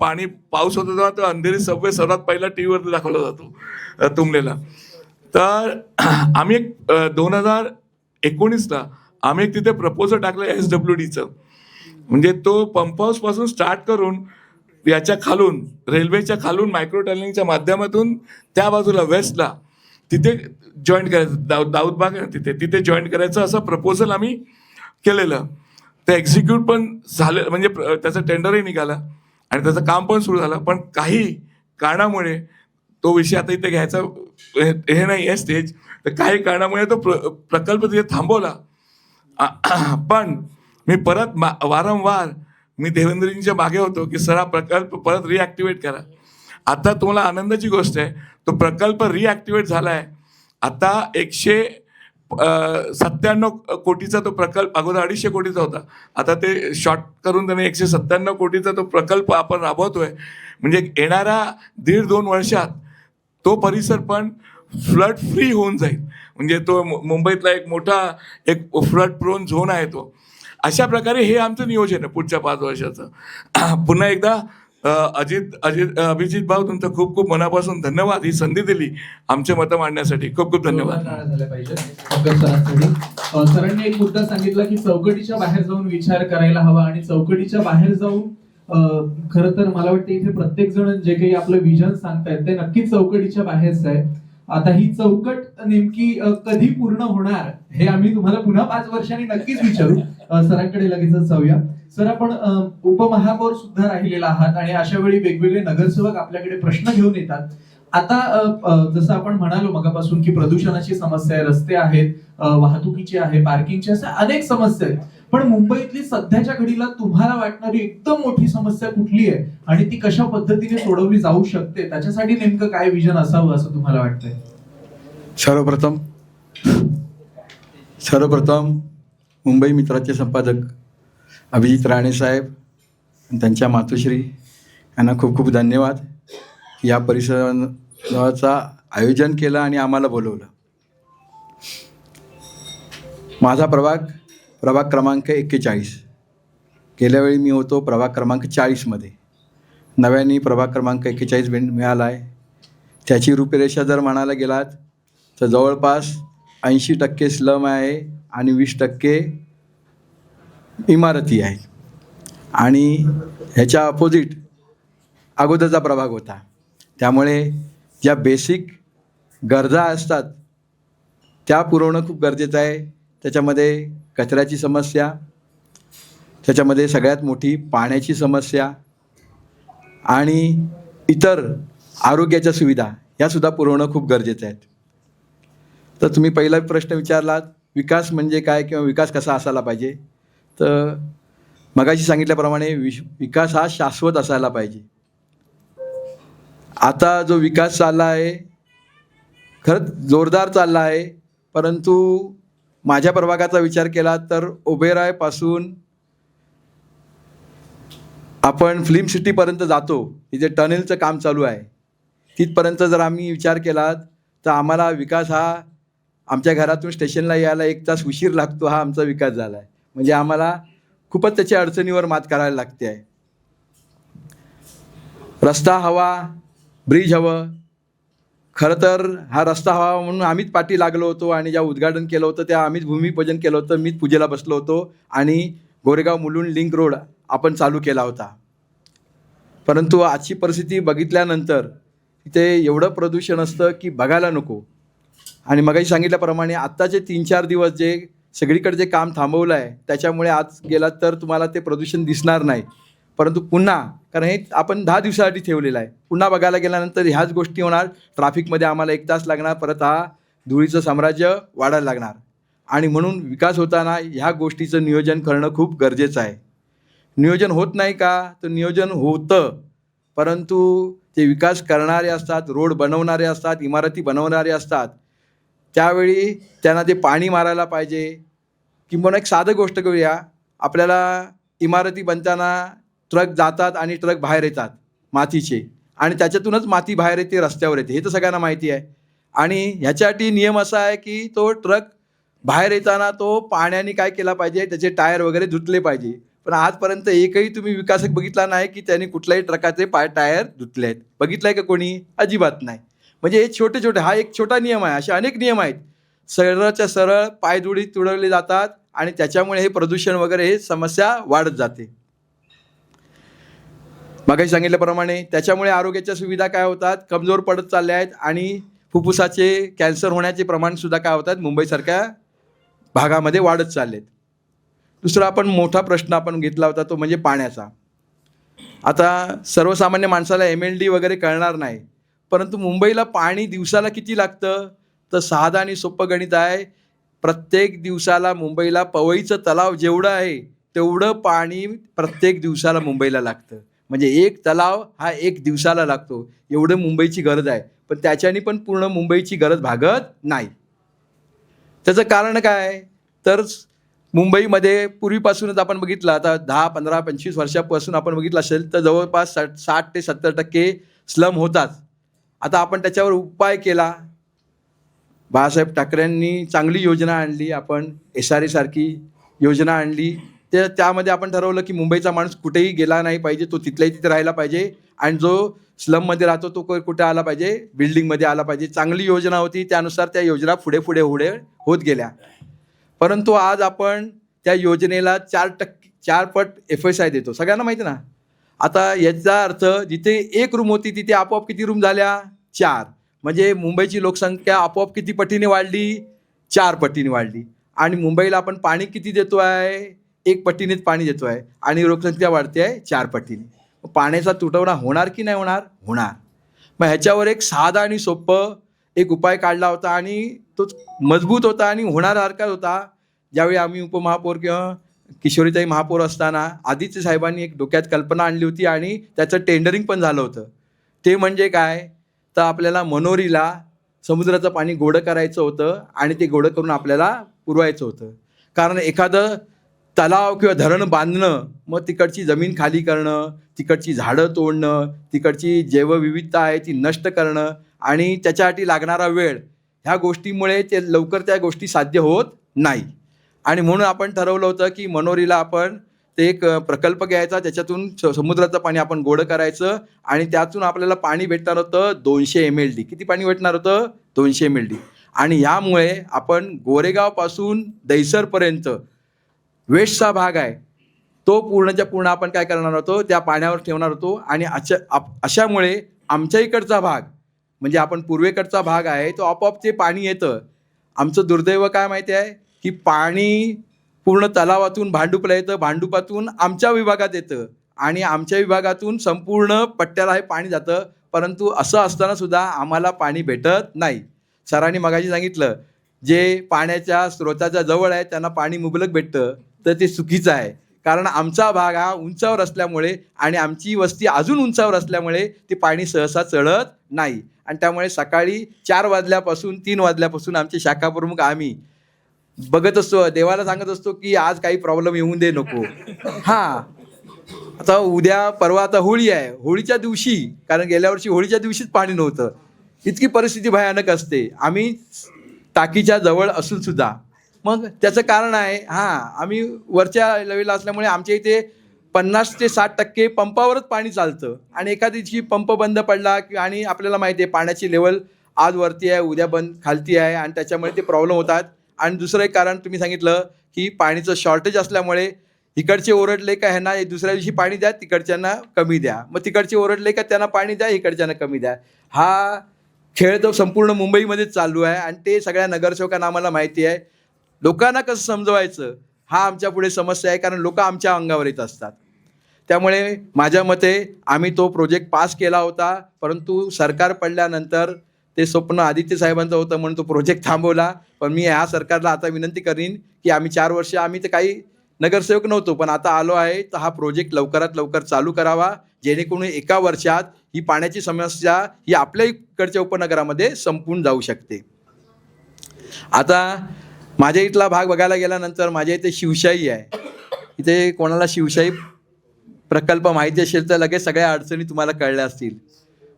पाऊस होतो तेव्हा तो अंधेरी सबवे सर्वात पहिला TV वर दाखवला जातो तुंबलेला. तर आम्ही एक 2019ला आम्ही एक तिथे प्रपोजल टाकलं SWDचं. म्हणजे तो पंप हाऊसपासून स्टार्ट करून याच्या खालून रेल्वेच्या खालून मायक्रो टनलिंगच्या माध्यमातून त्या बाजूला वेस्टला तिथे जॉईंट करायचं, दाऊदबाग आहे तिथे जॉईंट करायचं असं प्रपोजल आम्ही केलेलं. ते एक्झिक्यूट पण झालं, म्हणजे त्याचं टेंडरही निघालं आणि त्याचं काम पण सुरू झालं. पण काही कारणामुळे तो विषय आता इथे घ्यायचा हे नाही आहे स्टेज, तर काही कारणामुळे तो प्रकल्प तिथे थांबवला. पण मी परत वारंवार मी देवेंद्रजींच्या मागे होतो की सर हा प्रकल्प परत रिॲक्टिवेट करा. आता तुम्हाला आनंदाची गोष्ट आहे, तो प्रकल्प रिॲक्टिवेट झाला आहे. आता 197 कोटीचा तो प्रकल्प, अगोदर 250 कोटीचा होता, आता ते शॉर्ट करून त्याने 197 कोटीचा तो प्रकल्प आपण राबवतोय. म्हणजे येणाऱ्या 1.5-2 वर्षात तो परिसर पण फ्लड फ्री होऊन जाईल. म्हणजे तो मुंबईतला एक मोठा एक फ्लड प्रोन झोन आहे तो. अशा प्रकारे हे आमचं नियोजन आहे पुढच्या 5 वर्षाचं. पुन्हा एकदा अभिजित भाऊ, तुमचं खूप खूप मनापासून धन्यवाद. ही संधी दिली आमचे मतं मांडण्यासाठी. खूप खूप धन्यवाद. सरांनी एक मुद्दा सांगितला की चौकटीच्या बाहेर जाऊन विचार करायला हवा, आणि चौकटीच्या बाहेर जाऊन खरं तर मला वाटतं इथे प्रत्येक जण जे काही आपलं विजन सांगतायत ते नक्कीच चौकटीच्या बाहेरच आहे. आता ही चौकट नेमकी कधी पूर्ण होणार हे आम्ही तुम्हाला पुन्हा 5 वर्षांनी नक्कीच विचारू. सरांकडे लगेचच जाऊया. सर, आपण उपमहापौर सुद्धा राहिलेला आहात आणि अशा वेळी वेगवेगळे नगरसेवक आपल्याकडे प्रश्न घेऊन येतात. आता जसं आपण म्हणालो मगापासून की प्रदूषणाची समस्या आहे, रस्ते आहेत, वाहतुकीची आहे, पार्किंगची, अशा अनेक समस्या आहेत. पण मुंबईतली सध्याच्या घडीला तुम्हाला वाटणारी एकदम मोठी समस्या कुठली आहे आणि ती कशा पद्धतीने सोडवली जाऊ शकते, त्याच्यासाठी नेमकं काय विजन असावं असं तुम्हाला वाटतंय? सर्वप्रथम मुंबई मित्राचे संपादक अभिजित राणे साहेब आणि त्यांच्या मातोश्री यांना खूप खूप धन्यवाद. या परिसराचा आयोजन केलं आणि आम्हाला बोलवलं. माझा प्रभाग क्रमांक 41. गेल्या वेळी मी होतो प्रभाग क्रमांक 40मध्ये. नव्याने प्रभाग क्रमांक 41 मिळाला आहे. त्याची रूपरेषा जर म्हणायला गेलात तर जवळपास 80% स्लम आहे आणि 20% इमारती आहेत. आणि ह्याच्या अपोजिट अगोदरचा प्रभाग होता. त्यामुळे ज्या बेसिक गरजा असतात त्या पुरवणं खूप गरजेचं आहे. त्याच्यामध्ये कचऱ्याची समस्या, त्याच्यामध्ये सगळ्यात मोठी पाण्याची समस्या आणि इतर आरोग्याच्या सुविधा यासुद्धा पुरवणं खूप गरजेचं आहे. तर तुम्ही पहिला प्रश्न विचारलात विकास म्हणजे काय किंवा विकास कसा असायला पाहिजे. तर मगाशी सांगितल्याप्रमाणे विकास हा शाश्वत असायला पाहिजे. आता जो विकास चालला आहे खरंच जोरदार चालला आहे, परंतु माझ्या प्रभागाचा विचार केला तर ओबेरॉयपासून आपण फिल्म सिटीपर्यंत जातो, तिथे टनेलचं काम चालू आहे, तिथपर्यंत जर आम्ही विचार केला तर आम्हाला विकास हा आमच्या घरातून स्टेशनला यायला 1 तास उशीर लागतो, हा आमचा विकास झाला आहे. म्हणजे आम्हाला खूपच त्याच्या अडचणीवर मात करायला लागते आहे. रस्ता हवा, ब्रिज हवं. खरं तर हा रस्ता हवा म्हणून आम्हीच पाठी लागलो होतो आणि ज्या उद्घाटन केलं होतं त्या आम्हीच भूमिपूजन केलं होतं, मीच पूजेला बसलो होतो आणि गोरेगाव मुलुंड लिंक रोड आपण चालू केला होता. परंतु आजची परिस्थिती बघितल्यानंतर तिथे एवढं प्रदूषण असतं की बघायला नको. आणि मगाशी सांगितल्याप्रमाणे आत्ताचे 3-4 दिवस जे सगळीकडे जे काम थांबवलं आहे त्याच्यामुळे आज गेलात तर तुम्हाला ते प्रदूषण दिसणार नाही. परंतु पुन्हा, कारण हे आपण 10 दिवसासाठी ठेवलेलं आहे, पुन्हा बघायला गेल्यानंतर ह्याच गोष्टी होणार. ट्रॅफिकमध्ये आम्हाला 1 तास लागणार, परत हा धुळीचं साम्राज्य वाढायला लागणार. आणि म्हणून विकास होताना ह्या गोष्टीचं नियोजन करणं खूप गरजेचं आहे. नियोजन होत नाही का, तर नियोजन होतं, परंतु ते विकास करणारे असतात, रोड बनवणारे असतात, इमारती बनवणारे असतात, त्यावेळी त्यांना ते पाणी मारायला पाहिजे. किंबहुना एक साधं गोष्ट करूया, आपल्याला इमारती बनताना ट्रक जातात आणि ट्रक बाहेर येतात मातीचे, आणि त्याच्यातूनच माती बाहेर येते, रस्त्यावर येते, हे तर सगळ्यांना माहिती आहे. आणि ह्याच्यासाठी नियम असा आहे की तो ट्रक बाहेर येताना तो पाण्याने काय केला पाहिजे, त्याचे टायर वगैरे धुतले पाहिजे. पण आजपर्यंत एकही तुम्ही विकासक बघितला नाही की त्यांनी कुठल्याही ट्रकाचे टायर धुतले आहेत. बघितलं आहे का कोणी? अजिबात नाही. म्हणजे हे छोटे छोटे, हा एक छोटा नियम आहे, असे अनेक नियम आहेत, सरळच्या सरळ पायदुडी तुडवले जातात आणि त्याच्यामुळे हे प्रदूषण वगैरे हे समस्या वाढत जाते. मागाशी सांगितल्याप्रमाणे त्याच्यामुळे आरोग्याच्या सुविधा काय होतात, कमजोर पडत चालल्या आहेत आणि फुफ्फुसाचे कॅन्सर होण्याचे प्रमाणसुद्धा काय होतात, मुंबईसारख्या भागामध्ये वाढत चाललेत. दुसरा आपण मोठा प्रश्न आपण घेतला होता तो म्हणजे पाण्याचा. आता सर्वसामान्य माणसाला MLD वगैरे कळणार नाही, परंतु मुंबईला पाणी दिवसाला किती लागतं, तर साधं आणि सोपं गणित आहे. प्रत्येक दिवसाला मुंबईला पवईचं तलाव जेवढं आहे तेवढं पाणी प्रत्येक दिवसाला मुंबईला लागतं. म्हणजे एक तलाव हा 1 दिवसाला लागतो, एवढं मुंबईची गरज आहे. पण त्याच्याने पण पूर्ण मुंबईची गरज भागत नाही. त्याचं कारण काय, तर मुंबईमध्ये पूर्वीपासूनच आपण बघितलं, आता 10, 15, 25 वर्षापासून आपण बघितलं असेल तर जवळपास 60 ते 70% स्लम होतात. आता आपण त्याच्यावर उपाय केला. बाळासाहेब ठाकरेंनी चांगली योजना आणली, आपण SRA सारखी योजना आणली. त्यामध्ये आपण ठरवलं की मुंबईचा माणूस कुठेही गेला नाही पाहिजे, तो तिथल्याही तिथे राहायला पाहिजे, आणि जो स्लममध्ये राहतो तो कुठे आला पाहिजे, बिल्डिंगमध्ये आला पाहिजे. चांगली योजना होती, त्यानुसार त्या योजना पुढे पुढे पुढे होत गेल्या. परंतु आज आपण त्या योजनेला 4 पट FSI देतो, सगळ्यांना माहिती ना. आता याचा अर्थ जिथे 1 रूम होती तिथे आपोआप किती रूम झाल्या, 4. म्हणजे मुंबईची लोकसंख्या आपोआप किती पटीने वाढली, 4 पटीने वाढली. आणि मुंबईला आपण पाणी किती देतो आहे, 1 पटीनेच पाणी देतो आहे, आणि लोकसंख्या वाढते आहे 4 पटीने. पाण्याचा तुटवडा होणार की नाही होणार, होणार. मग ह्याच्यावर एक साधा आणि सोपं एक उपाय काढला होता, आणि तो मजबूत होता आणि होणारासारखा होता. ज्यावेळी आम्ही उपमहापौर किंवा किशोरीताई महापौर असताना आदित्य साहेबांनी एक डोक्यात कल्पना आणली होती आणि त्याचं टेंडरिंग पण झालं होतं. ते म्हणजे काय, तर आपल्याला मनोरीला समुद्राचं पाणी गोडं करायचं होतं आणि ते गोडं करून आपल्याला पुरवायचं होतं. कारण एखादं तलाव किंवा धरण बांधणं, मग तिकडची जमीन खाली करणं, तिकडची झाडं तोडणं, तिकडची जैवविविधता आहे ती नष्ट करणं, आणि त्याच्यासाठी लागणारा वेळ, ह्या गोष्टीमुळे ते लवकर त्या गोष्टी साध्य होत नाही. आणि म्हणून आपण ठरवलं होतं की मनोरीला आपण ते एक प्रकल्प घ्यायचा, त्याच्यातून समुद्राचं पाणी आपण गोडं करायचं, आणि त्यातून आपल्याला पाणी भेटणार होतं 200 MLD. किती पाणी भेटणार होतं, 200 MLD. आणि ह्यामुळे आपण गोरेगावपासून दहिसरपर्यंत वेस्टचा भाग आहे तो पूर्णच्या पूर्ण आपण काय करणार होतो, त्या पाण्यावर ठेवणार होतो. आणि अशामुळे आमच्या इकडचा भाग, म्हणजे आपण पूर्वेकडचा भाग आहे, तो आपोआप ते पाणी येतं. आमचं दुर्दैव काय माहिती आहे की पाणी पूर्ण तलावातून भांडुपला येतं, भांडुपातून आमच्या विभागात येतं, आणि आमच्या विभागातून संपूर्ण पट्ट्याला हे पाणी जातं. परंतु असं असताना सुद्धा आम्हाला पाणी भेटत नाही. सरांनी मगाशी सांगितलं, जे पाण्याच्या स्रोताच्या जवळ आहे त्यांना पाणी मुबलक भेटतं, तर ते चुकीचं आहे. कारण आमचा भाग हा उंचावर असल्यामुळे आणि आमची वस्ती अजून उंचावर असल्यामुळे ते पाणी सहसा चढत नाही. आणि त्यामुळे सकाळी 4 वाजल्यापासून 3 वाजल्यापासून आमचे शाखाप्रमुख आम्ही बघत असतो, देवाला सांगत असतो की आज काही प्रॉब्लेम येऊन दे नको. हां, आता उद्या परवा आता होळी आहे, होळीच्या दिवशी, कारण गेल्या वर्षी होळीच्या दिवशीच पाणी नव्हतं, इतकी परिस्थिती भयानक असते आम्ही टाकीच्या जवळ असून सुद्धा. मग त्याचं कारण आहे, आम्ही वरच्या लेवलला असल्यामुळे आमच्या इथे 50 ते 60% पंपावरच पाणी चालतं, आणि एखाद्या दिवशी पंप बंद पडला आणि आपल्याला माहिती आहे पाण्याची लेवल आज वरती आहे, उद्या खालती आहे, आणि त्याच्यामुळे ते प्रॉब्लेम होतात. आणि दुसरं एक कारण तुम्ही सांगितलं की पाणीचं शॉर्टेज असल्यामुळे इकडचे ओरडले का ह्यांना दुसऱ्या दिवशी पाणी द्या, तिकडच्यांना कमी द्या, मग तिकडचे ओरडले का त्यांना पाणी द्या, इकडच्यांना कमी द्या. हा खेळ तो संपूर्ण मुंबईमध्येच चालू आहे आणि ते सगळ्या नगरसेवकांना आम्हाला माहिती आहे. लोकांना कसं समजवायचं हा आमच्या पुढे समस्या आहे, कारण लोक आमच्या अंगावर येत असतात. त्यामुळे माझ्या मते आम्ही तो प्रोजेक्ट पास केला होता, परंतु सरकार पडल्यानंतर ते स्वप्न आदित्य साहेबांचं होतं म्हणून तो प्रोजेक्ट थांबवला. पण मी ह्या सरकारला आता विनंती करीन की आम्ही 4 वर्ष आम्ही तर काही नगरसेवक नव्हतो, पण आता आलो आहे, तर हा प्रोजेक्ट लवकरात लवकर चालू करावा, जेणेकरून 1 वर्षात ही पाण्याची समस्या ही आपल्या इकडच्या उपनगरामध्ये संपून जाऊ शकते. आता माझ्या इथला भाग बघायला गेल्यानंतर माझ्या इथे शिवशाही आहे. इथे कोणाला शिवशाही प्रकल्प माहिती असेल तर लगेच सगळ्या अडचणी तुम्हाला कळल्या असतील.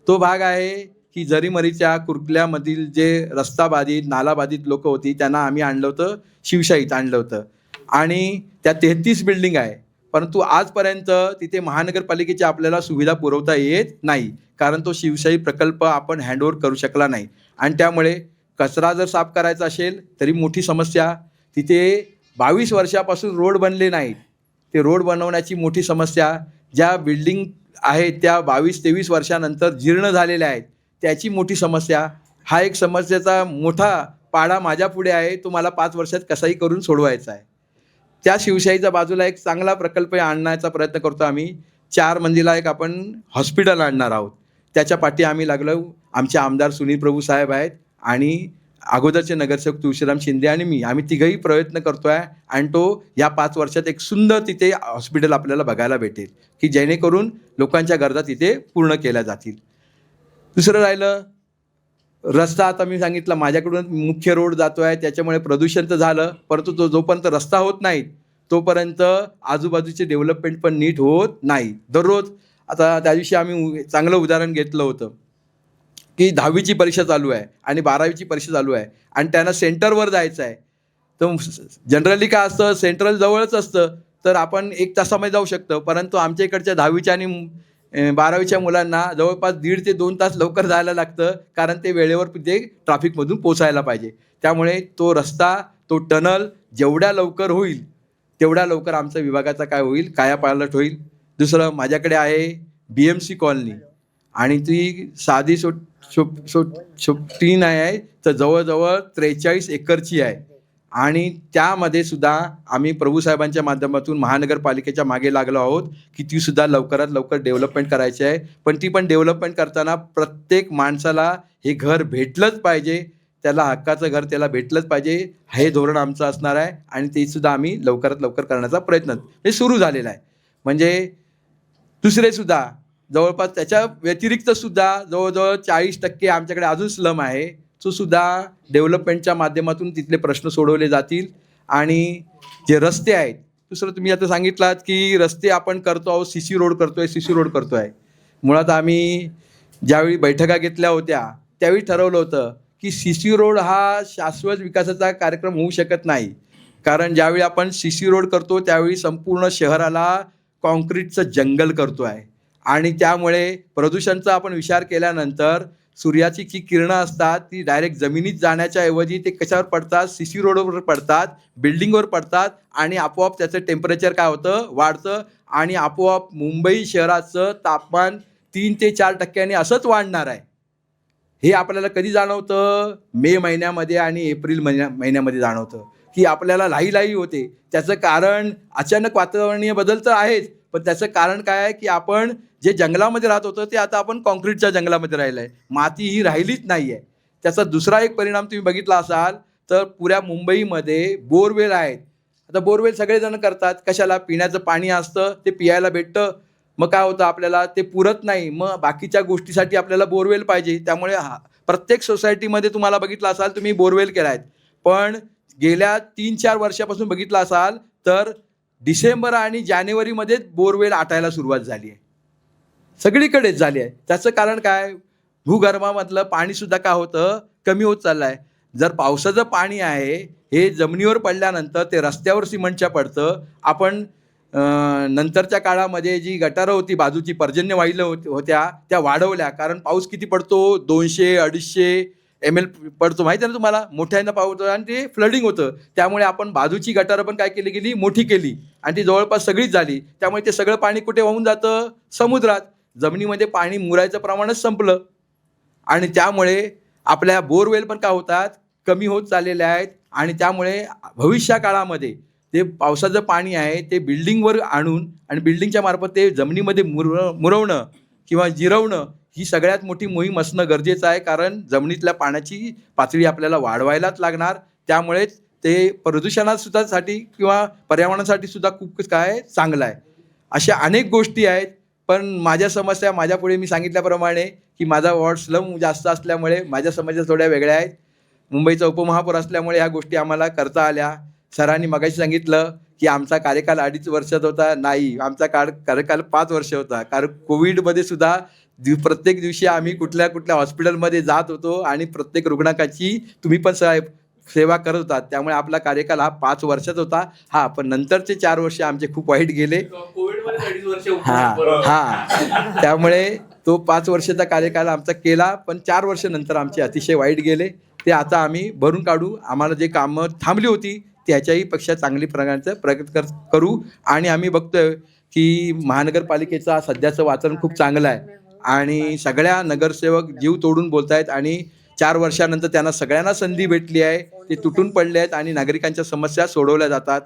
तो भाग आहे की जरीमरीच्या कुर्कल्यामधील जे रस्ताबाधित नालाबाधित लोक होती त्यांना आम्ही आणलं होतं, शिवशाहीत आणलं होतं आणि त्या 33 बिल्डिंग आहे, परंतु आजपर्यंत तिथे महानगरपालिकेची आपल्याला सुविधा पुरवता येत नाही, कारण तो शिवशाही प्रकल्प आपण हँडओव्हर करू शकला नाही. आणि त्यामुळे कचरा जर साफ करायचा असेल तरी मोठी समस्या. तिथे 22 वर्षापासून रोड बनले नाहीत, ते रोड बनवण्याची मोठी समस्या. ज्या बिल्डिंग आहेत त्या 22-23 वर्षानंतर जीर्ण झालेल्या आहेत त्याची मोठी समस्या. हा एक समस्येचा मोठा पाडा माझ्या पुढे आहे, तो मला 5 वर्षात कसाही करून सोडवायचा आहे. त्या शिवशाहीच्या बाजूला एक चांगला प्रकल्प आणण्याचा प्रयत्न करतो आम्ही. 4 मंजिला एक आपण हॉस्पिटल आणणार आहोत. त्याच्या पाठी आम्ही लागलो. आमचे आमदार सुनील प्रभू साहेब आहेत आणि अगोदरचे नगरसेवक तुळशीराम शिंदे आणि मी, आम्ही तिघंही प्रयत्न करतो आहे आणि तो या 5 वर्षात एक सुंदर तिथे हॉस्पिटल आपल्याला बघायला भेटेल की जेणेकरून लोकांच्या गरजा तिथे पूर्ण केल्या जातील. दुसरं राहिलं रस्ता. आता मी सांगितलं माझ्याकडून मुख्य रोड जातो आहे, त्याच्यामुळे प्रदूषण तर झालं, परंतु तो जोपर्यंत रस्ता होत नाही तोपर्यंत आजूबाजूचे डेव्हलपमेंट पण नीट होत नाही. दररोज आता त्या दिवशी आम्ही चांगलं उदाहरण घेतलं होतं की 10वीची परीक्षा चालू आहे आणि 12वीची परीक्षा चालू आहे आणि त्यांना सेंटरवर जायचं आहे. तर जनरली काय असतं, सेंट्रल जवळच असतं तर आपण 1 तासामध्ये जाऊ शकतो, परंतु आमच्या इकडच्या 10वीच्या आणि 12वीच्या मुलांना जवळपास 1.5 ते 2 तास लवकर जायला लागतं, कारण ते वेळेवर तिथे ट्रॅफिकमधून पोचायला पाहिजे. त्यामुळे तो रस्ता, तो टनल जेवढ्या लवकर होईल तेवढ्या लवकर आमच्या विभागाचा काय होईल, कायापालट होईल. दुसरं माझ्याकडे आहे BMC कॉलनी आणि ती साधी छोटी नाही आहे, तर जवळजवळ 43 एकरची आहे आणि त्यामध्ये सुद्धा आम्ही प्रभूसाहेबांच्या माध्यमातून महानगरपालिकेच्या मागे लागलो आहोत की ती सुद्धा लवकरात लवकर डेव्हलपमेंट करायची आहे. पण ती पण डेव्हलपमेंट करताना प्रत्येक माणसाला हे घर भेटलंच पाहिजे, त्याला हक्काचं घर त्याला भेटलंच पाहिजे, हे धोरण आमचं असणार आहे आणि ते सुद्धा आम्ही लवकरात लवकर करण्याचा प्रयत्न हे सुरू झालेला आहे. म्हणजे दुसरे सुद्धा जवळपास त्याच्या व्यतिरिक्त सुद्धा जवळजवळ 40% आमच्याकडे अजून स्लम आहे, तो सुद्धा डेव्हलपमेंटच्या माध्यमातून तिथले प्रश्न सोडवले जातील. आणि जे रस्ते आहेत, दुसरं तुम्ही आता सांगितलात की रस्ते आपण करतो आहोत, CC रोड करतो आहे. मुळात आम्ही ज्यावेळी बैठका घेतल्या होत्या त्यावेळी ठरवलं होतं की CC रोड हा शाश्वत विकासाचा कार्यक्रम होऊ शकत नाही, कारण ज्यावेळी आपण CC रोड करतो त्यावेळी संपूर्ण शहराला कॉन्क्रीटचं जंगल करतो आहे आणि त्यामुळे प्रदूषणचा आपण विचार केल्यानंतर सूर्याची जी किरणं असतात ती डायरेक्ट जमिनीत जाण्याच्या ऐवजी ते कशावर पडतात, CC रोडवर पडतात, बिल्डिंगवर पडतात आणि आपोआप त्याचं टेम्परेचर काय होतं, वाढतं आणि आपोआप मुंबई शहराचं तापमान 3 ते 4% असंच वाढणार आहे. हे आपल्याला कधी जाणवतं, मे महिन्यामध्ये आणि एप्रिल महिन्यामध्ये जाणवतं की आपल्याला लाही होते. त्याचं कारण अचानक वातावरणीय बदल तर आहेच, पण त्याचं कारण काय आहे की आपण जे जंगलामध्ये राहत होतो ते आता आपण कॉन्क्रीटच्या जंगलामध्ये राहिलं आहे, माती ही राहिलीच नाही आहे. त्याचा दुसरा एक परिणाम तुम्ही बघितला असाल तर पुऱ्या मुंबईमध्ये बोरवेल आहेत. आता बोरवेल सगळेजण करतात, कशाला, पिण्याचं पाणी असतं ते पियायला भेटतं, मग काय होतं आपल्याला ते पुरत नाही, मग बाकीच्या गोष्टीसाठी आपल्याला बोरवेल पाहिजे. त्यामुळे प्रत्येक सोसायटीमध्ये तुम्हाला बघितलं असाल तुम्ही बोरवेल केला आहेत, पण गेल्या 3-4 वर्षापासून बघितलं असाल तर डिसेंबर आणि जानेवारीमध्येच बोरवेल आटायला सुरुवात झाली आहे, सगळीकडेच झाली आहे. त्याचं कारण काय, भूगर्भामधलं पाणीसुद्धा काय होतं, कमी होत चाललं आहे. जर पावसाचं पाणी आहे हे जमिनीवर पडल्यानंतर ते रस्त्यावर सिमेंटच्या पडतं. आपण नंतरच्या काळामध्ये जी गटारं होती बाजूची पर्जन्य वाहिलं होत्या त्या वाढवल्या, कारण पाऊस किती पडतो, 200-250 ML पडतो माहिती आहे ना तुम्हाला, मोठ्यानं पावतो आणि ते फ्लडिंग होतं. त्यामुळे आपण बाजूची गटारं पण काय केली गेली, मोठी केली आणि ती जवळपास सगळीच झाली. त्यामुळे ते सगळं पाणी कुठे वाहून जातं, समुद्रात. जमिनीमध्ये पाणी मुरायचं प्रमाणच संपलं आणि त्यामुळे आपल्या बोरवेल पण काय होतात, कमी होत चाललेल्या आहेत आणि त्यामुळे भविष्या काळामध्ये ते पावसाचं पाणी आहे ते बिल्डिंगवर आणून आणि बिल्डिंगच्या मार्फत ते जमिनीमध्ये मुरवणं किंवा जिरवणं ही सगळ्यात मोठी मोहीम असणं गरजेचं आहे. कारण जमिनीतल्या पाण्याची पातळी आपल्याला वाढवायलाच लागणार. त्यामुळेच ते प्रदूषणासाठी किंवा पर्यावरणासाठी सुद्धा खूप काय चांगलं आहे. अशा अनेक गोष्टी आहेत. पण माझ्या समस्या माझ्यापुढे मी सांगितल्याप्रमाणे की माझा वॉर्ड स्लम जास्त असल्यामुळे माझ्या समस्या थोड्या वेगळ्या आहेत. मुंबईचा उपमहापौर असल्यामुळे ह्या गोष्टी आम्हाला करता आल्या. सरांनी मगाशी सांगितलं की आमचा कार्यकाल 2.5 वर्षात होता. नाही, आमचा कार्यकाल 5 वर्ष होता. कारण कोविडमध्ये सुद्धा प्रत्येक दिवशी आम्ही कुठल्या कुठल्या हॉस्पिटलमध्ये जात होतो आणि प्रत्येक रुग्णाची तुम्ही पण सेवा करत होतात. त्यामुळे आपला कार्यकाल हा 5 वर्षाचा होता. हा, पण नंतरचे 4 वर्ष आमचे खूप वाईट गेले. त्यामुळे तो 5 वर्षाचा कार्यकाल आमचा केला, पण 4 वर्ष नंतर आमचे अतिशय वाईट गेले. ते आता आम्ही भरून काढू. आम्हाला जे कामं थांबली होती त्याच्याही पेक्षा चांगली प्रगती करू. आणि आम्ही बघतोय की महानगरपालिकेचा सध्याचं वातावरण खूप चांगलं आहे आणि सगळ्या नगरसेवक जीव तोडून बोलत आहेत आणि 4 वर्षानंतर त्यांना सगळ्यांना संधी भेटली आहे. ते तुटून पडले आहेत आणि नागरिकांच्या समस्या सोडवल्या जातात.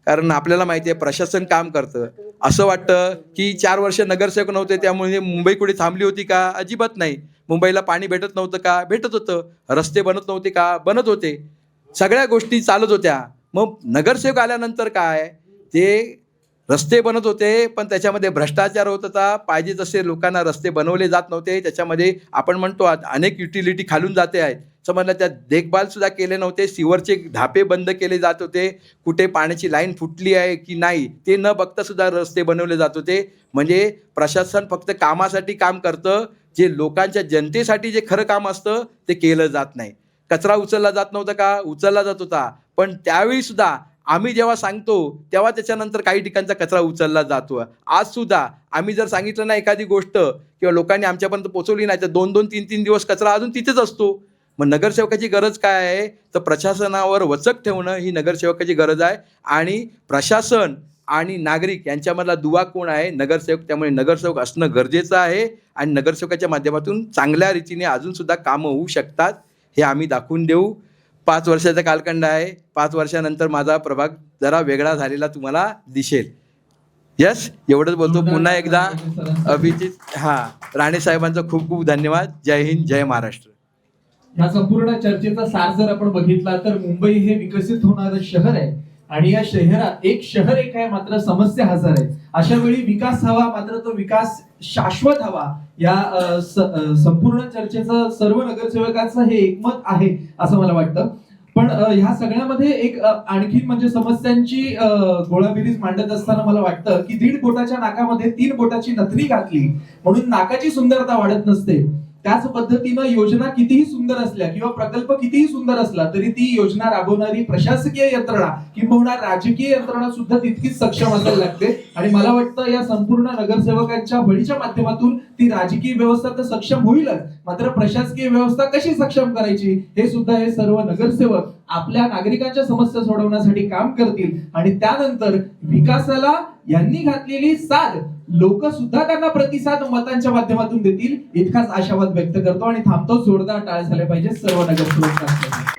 कारण आपल्याला माहिती आहे प्रशासन काम करतं. असं वाटतं की 4 वर्ष नगरसेवक नव्हते त्यामुळे मुंबई कुठे थांबली होती का? अजिबात नाही. मुंबईला पाणी भेटत नव्हतं का? भेटत होतं. रस्ते बनत नव्हते का? बनत होते. सगळ्या गोष्टी चालत होत्या. मग नगरसेवक आल्यानंतर काय, ते रस्ते बनत होते पण त्याच्यामध्ये भ्रष्टाचार होत होता. पाहिजे तसे लोकांना रस्ते बनवले जात नव्हते. त्याच्यामध्ये आपण म्हणतो अनेक युटिलिटी खालून जाते आहेत. समजलं, त्या देखभालसुद्धा केले नव्हते. सिवरचे धापे बंद केले जात होते. कुठे पाण्याची लाईन फुटली आहे की नाही ते न बघता सुद्धा रस्ते बनवले जात होते. म्हणजे प्रशासन फक्त कामासाठी काम करतं. जे लोकांच्या जनतेसाठी जे खरं काम असतं ते केलं जात नाही. कचरा उचलला जात नव्हता का? उचलला जात होता. पण त्यावेळी सुद्धा आम्ही जेव्हा सांगतो तेव्हा त्याच्यानंतर काही ठिकाणचा कचरा उचलला जातो. आज सुद्धा आम्ही जर सांगितलं ना एखादी गोष्ट किंवा लोकांनी आमच्यापर्यंत पोहोचवली नाही तर 2-2, 3-3 दिवस कचरा अजून तिथेच असतो. मग नगरसेवकाची गरज काय आहे, तर प्रशासनावर वचक ठेवणं ही नगरसेवकाची गरज आहे. आणि प्रशासन आणि नागरिक यांच्यामधला दुवा कोण आहे? नगरसेवक. त्यामुळे नगरसेवक असणं गरजेचं आहे आणि नगरसेवकाच्या माध्यमातून चांगल्या रीतीने अजूनसुद्धा कामं होऊ शकतात हे आम्ही दाखवून देऊ. 5 वर्षाचा कालखंड आहे. 5 वर्षानंतर माझा प्रभाग जरा वेगळा झालेला तुम्हाला दिसेल. यस, एवढंच बोलतो. पुन्हा एकदा अभिजित राणे साहेबांचा खूप खूप धन्यवाद. जय हिंद, जय महाराष्ट्र. या संपूर्ण चर्चेचा सार जर आपण बघितला तर मुंबई हे विकसित होणारं शहर आहे आणि या शहरात एक शहर एक आहे मात्र समस्या हजार आहेत. अशा वेळी विकास हवा, मात्र तो विकास शाश्वत हवा. या संपूर्ण चर्चेचं सर्व नगरसेवकांचं हे एकमत आहे असं मला वाटतं. पण ह्या सगळ्यामध्ये एक आणखी म्हणजे समस्यांची गोळाबेरीज मांडत असताना मला वाटतं की 1.5 बोटाच्या नाकामध्ये 3 बोटाची नथनी घातली म्हणून नाकाची सुंदरता वाढत नसते. त्याच पद्धतीनं योजना कितीही सुंदर असल्या किंवा प्रकल्प कितीही सुंदर असला तरी ती योजना राबवणारी प्रशासकीय यंत्रणा किंवा राजकीय यंत्रणा सुद्धा तितकीच सक्षम असायला लागते. आणि मला वाटतं या संपूर्ण नगरसेवकांच्या बळीच्या माध्यमातून ती राजकीय व्यवस्था तर सक्षम होईलच, मात्र प्रशासकीय व्यवस्था कशी सक्षम करायची हे सुद्धा हे सर्व नगरसेवक आपल्या नागरिकांच्या समस्या सोडवण्यासाठी काम करतील. आणि त्यानंतर विकासाला यांनी घातलेली साथ लोक सुद्धा त्यांना प्रतिसाद मतांच्या माध्यमातून देतील इतकाच आशावाद व्यक्त करतो आणि थांबतो. जोरदार टाळ्या झाल्या पाहिजे सर्व नगरसेवकांसाठी.